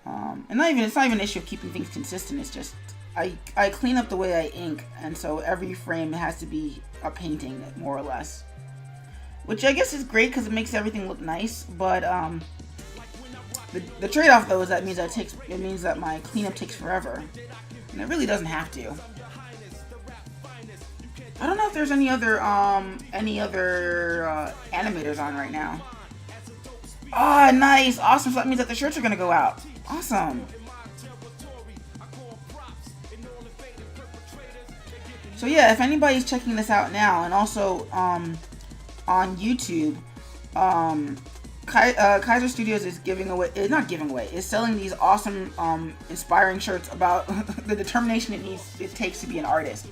And it's not even an issue of keeping things consistent. It's just I clean up the way I ink, and so every frame has to be a painting, more or less. Which I guess is great because it makes everything look nice, but The trade-off though is that it means that my cleanup takes forever, and it really doesn't have to. I don't know if there's any other animators on right now. Oh, nice, awesome. So that means that the shirts are gonna go out. Awesome. So yeah, if anybody's checking this out now, and also on YouTube, Kaiser Studios is is selling these awesome, inspiring shirts about the determination it takes to be an artist.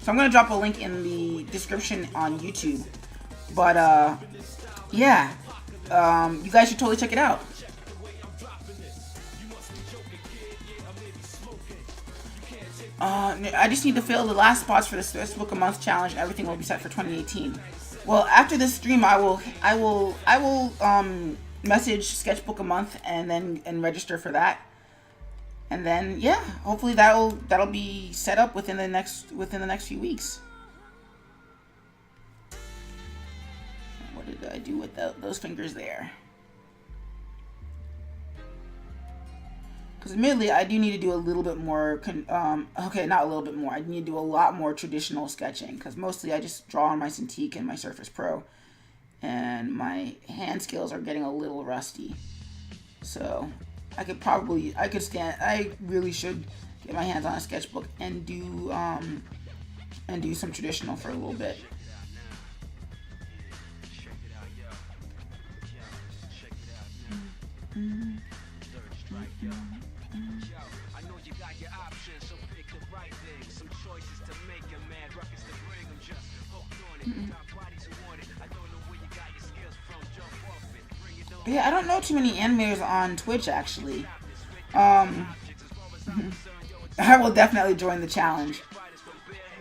So I'm gonna drop a link in the description on YouTube. But yeah, you guys should totally check it out. I just need to fill the last spots for the Sketchbook a Month challenge, and everything will be set for 2018. Well, after this stream, I will message Sketchbook a Month and register for that, and then yeah, hopefully that'll be set up within the next few weeks. What did I do with those fingers there? Because admittedly, I do need to do a little bit more, okay, not a little bit more, I need to do a lot more traditional sketching, because mostly I just draw on my Cintiq and my Surface Pro, and my hand skills are getting a little rusty. So, I really should get my hands on a sketchbook and do some traditional for a little bit. I know you got your options, so pick the right thing. Some choices to make a man, rockets to bring them, just hooked on it. Got bodies who want it. I don't know where you got your skills from, jump off it, bring it on. Yeah, I don't know too many animators on Twitch actually. I will definitely join the challenge.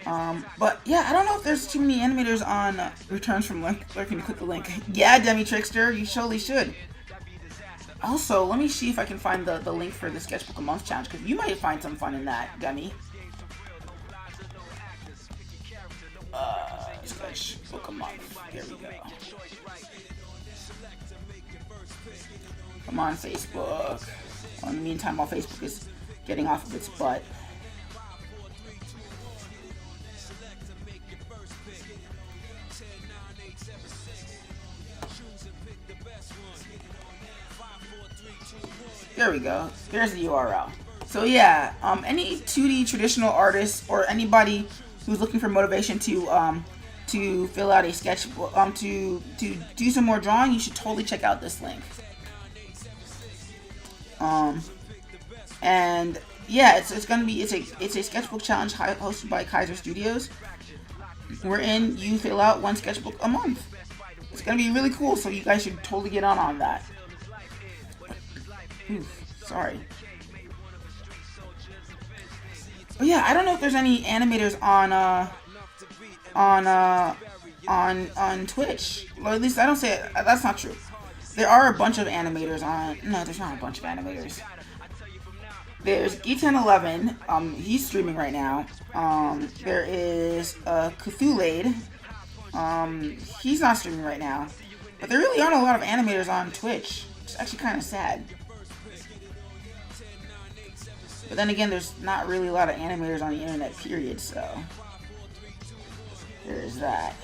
But yeah, I don't know if there's too many animators on Returns from Lurking to click the link. Yeah, Demi Trickster, you surely should. Also, let me see if I can find the link for the Sketchbook a Month challenge, because you might find some fun in that, Demi. Sketchbook a Month. Here we go. Come on, Facebook. Well, in the meantime, while Facebook is getting off of its butt. There we go. There's the URL. So yeah, any 2D traditional artists or anybody who's looking for motivation to fill out a sketchbook, to do some more drawing, you should totally check out this link. And yeah, it's a sketchbook challenge hosted by Kaiser Studios, wherein you fill out one sketchbook a month. It's gonna be really cool, so you guys should totally get on that. Sorry. But yeah, I don't know if there's any animators on Twitch. Or at least I don't say it. That's not true. There are a bunch of animators on. No, there's not a bunch of animators. There's E1011. He's streaming right now. There is Cthulade. He's not streaming right now. But there really aren't a lot of animators on Twitch. It's actually kind of sad. But then again, there's not really a lot of animators on the internet, period, so there's that.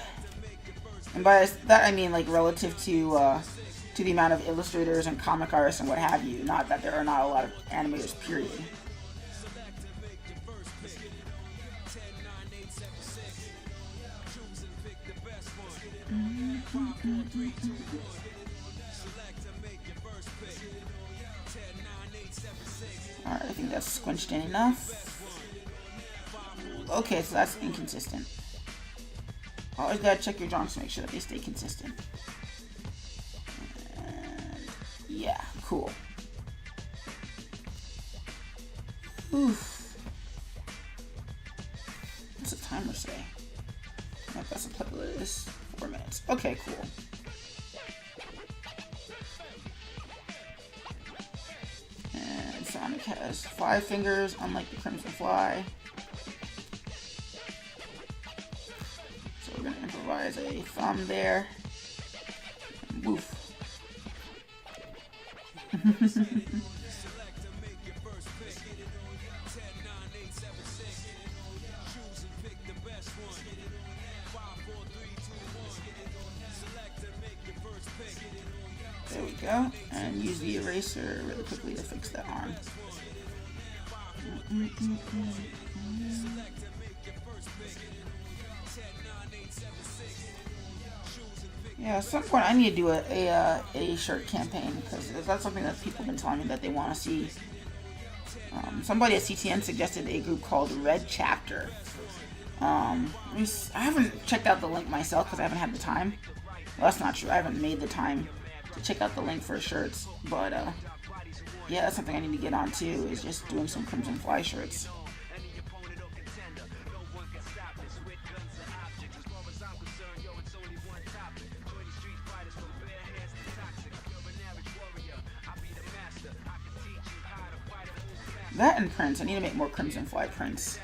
And by that I mean like relative to the amount of illustrators and comic artists and what have you, not that there are not a lot of animators, period. Alright, I think that's squinched in enough. Okay, so that's inconsistent. Always gotta check your drawings to make sure that they stay consistent. And yeah, cool. Oof. What's the timer say? Oh, that's a playlist. 4 minutes. Okay, cool. And Sonic has 5 fingers, unlike the Crimson Fly. So we're gonna improvise a thumb there. And woof. There we go. And use the eraser really quickly to fix that arm. Yeah, at some point I need to do a shirt campaign because that's something that people have been telling me that they want to see. Somebody at CTN suggested a group called Red Chapter. I haven't checked out the link myself because I haven't had the time. Well, that's not true. I haven't made the time to check out the link for shirts. But yeah, that's something I need to get on too. Is just doing some Crimson Fly shirts. That and prints. I need to make more Crimson Fly prints.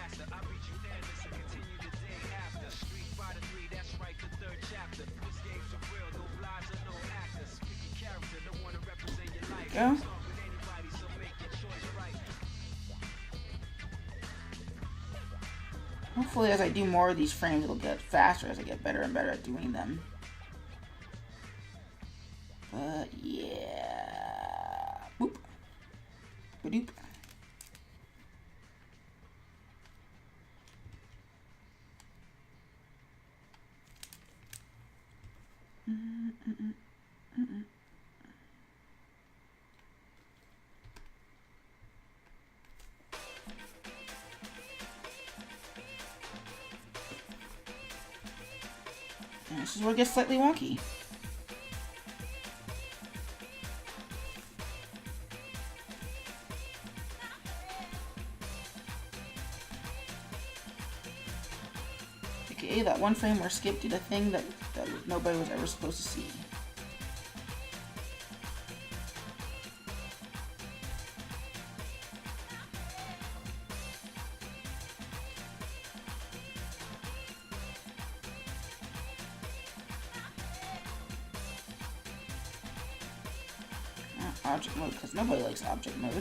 There we go. Hopefully as I do more of these frames, it'll get faster as I get better and better at doing them. But yeah. Boop. Ba-doop. And this is where it gets slightly wonky. Okay, that one frame where Skip did a thing that nobody was ever supposed to see. Object mode, because nobody likes object mode.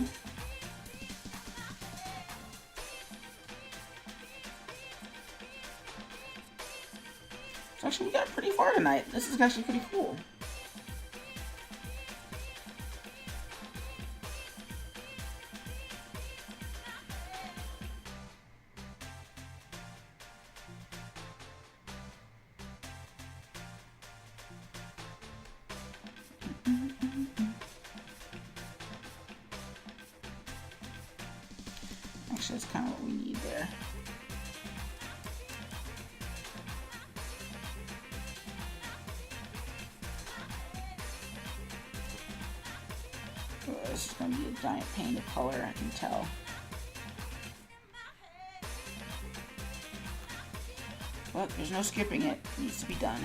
So actually, we got pretty far tonight. This is actually pretty cool. Actually, that's kind of what we need there. Oh, this is going to be a giant pain to color, I can tell. But there's no skipping it. It needs to be done.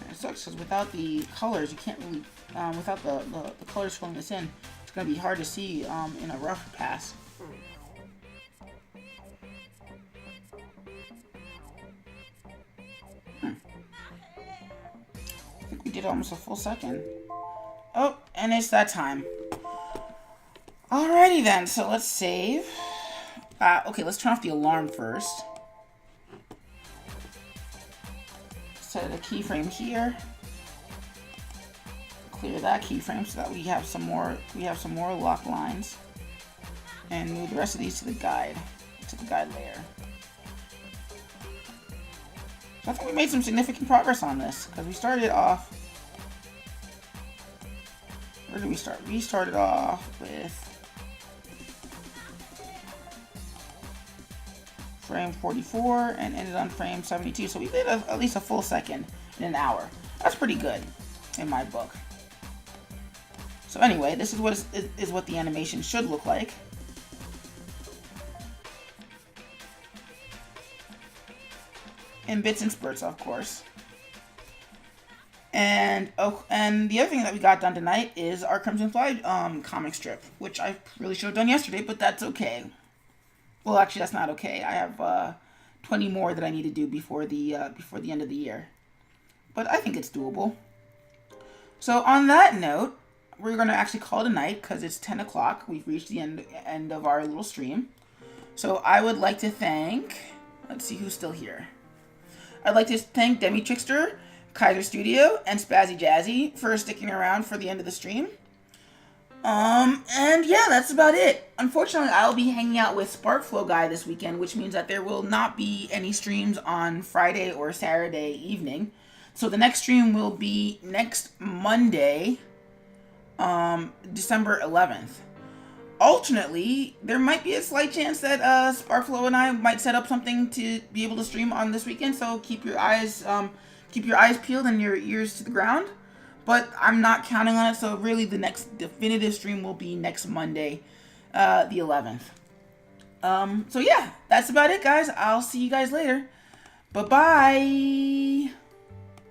It sucks because without the colors, you can't really, without the colors filling this in, it's going to be hard to see in a rough pass. I think we did almost a full second. Oh, and it's that time. Alrighty then, so let's save. Okay, let's turn off the alarm first. Set a keyframe here. Clear that keyframe so that we have some more lock lines. And move the rest of these to the guide layer. So I think we made some significant progress on this because we started off. Where did we start? We started off with frame 44 and ended on frame 72. So we did at least a full second in an hour. That's pretty good in my book. So anyway, this is what the animation should look like. In bits and spurts, of course. And and the other thing that we got done tonight is our Crimson Fly comic strip, which I really should have done yesterday, but that's okay. Well, actually, that's not okay. I have 20 more that I need to do before the end of the year, but I think it's doable. So on that note, we're gonna actually call it a night because it's 10 o'clock. We've reached the end of our little stream. So I would like to thank. Let's see who's still here. I'd like to thank Demi Trickster, Kaiser Studio, and Spazzy Jazzy for sticking around for the end of the stream. And yeah, that's about it. Unfortunately, I'll be hanging out with Sparkflow Guy this weekend, which means that there will not be any streams on Friday or Saturday evening. So the next stream will be next Monday, December 11th. Alternately, there might be a slight chance that Sparkflow and I might set up something to be able to stream on this weekend. So keep your eyes peeled and your ears to the ground. But I'm not counting on it. So really, the next definitive stream will be next Monday, the 11th. So yeah, that's about it, guys. I'll see you guys later. Bye bye.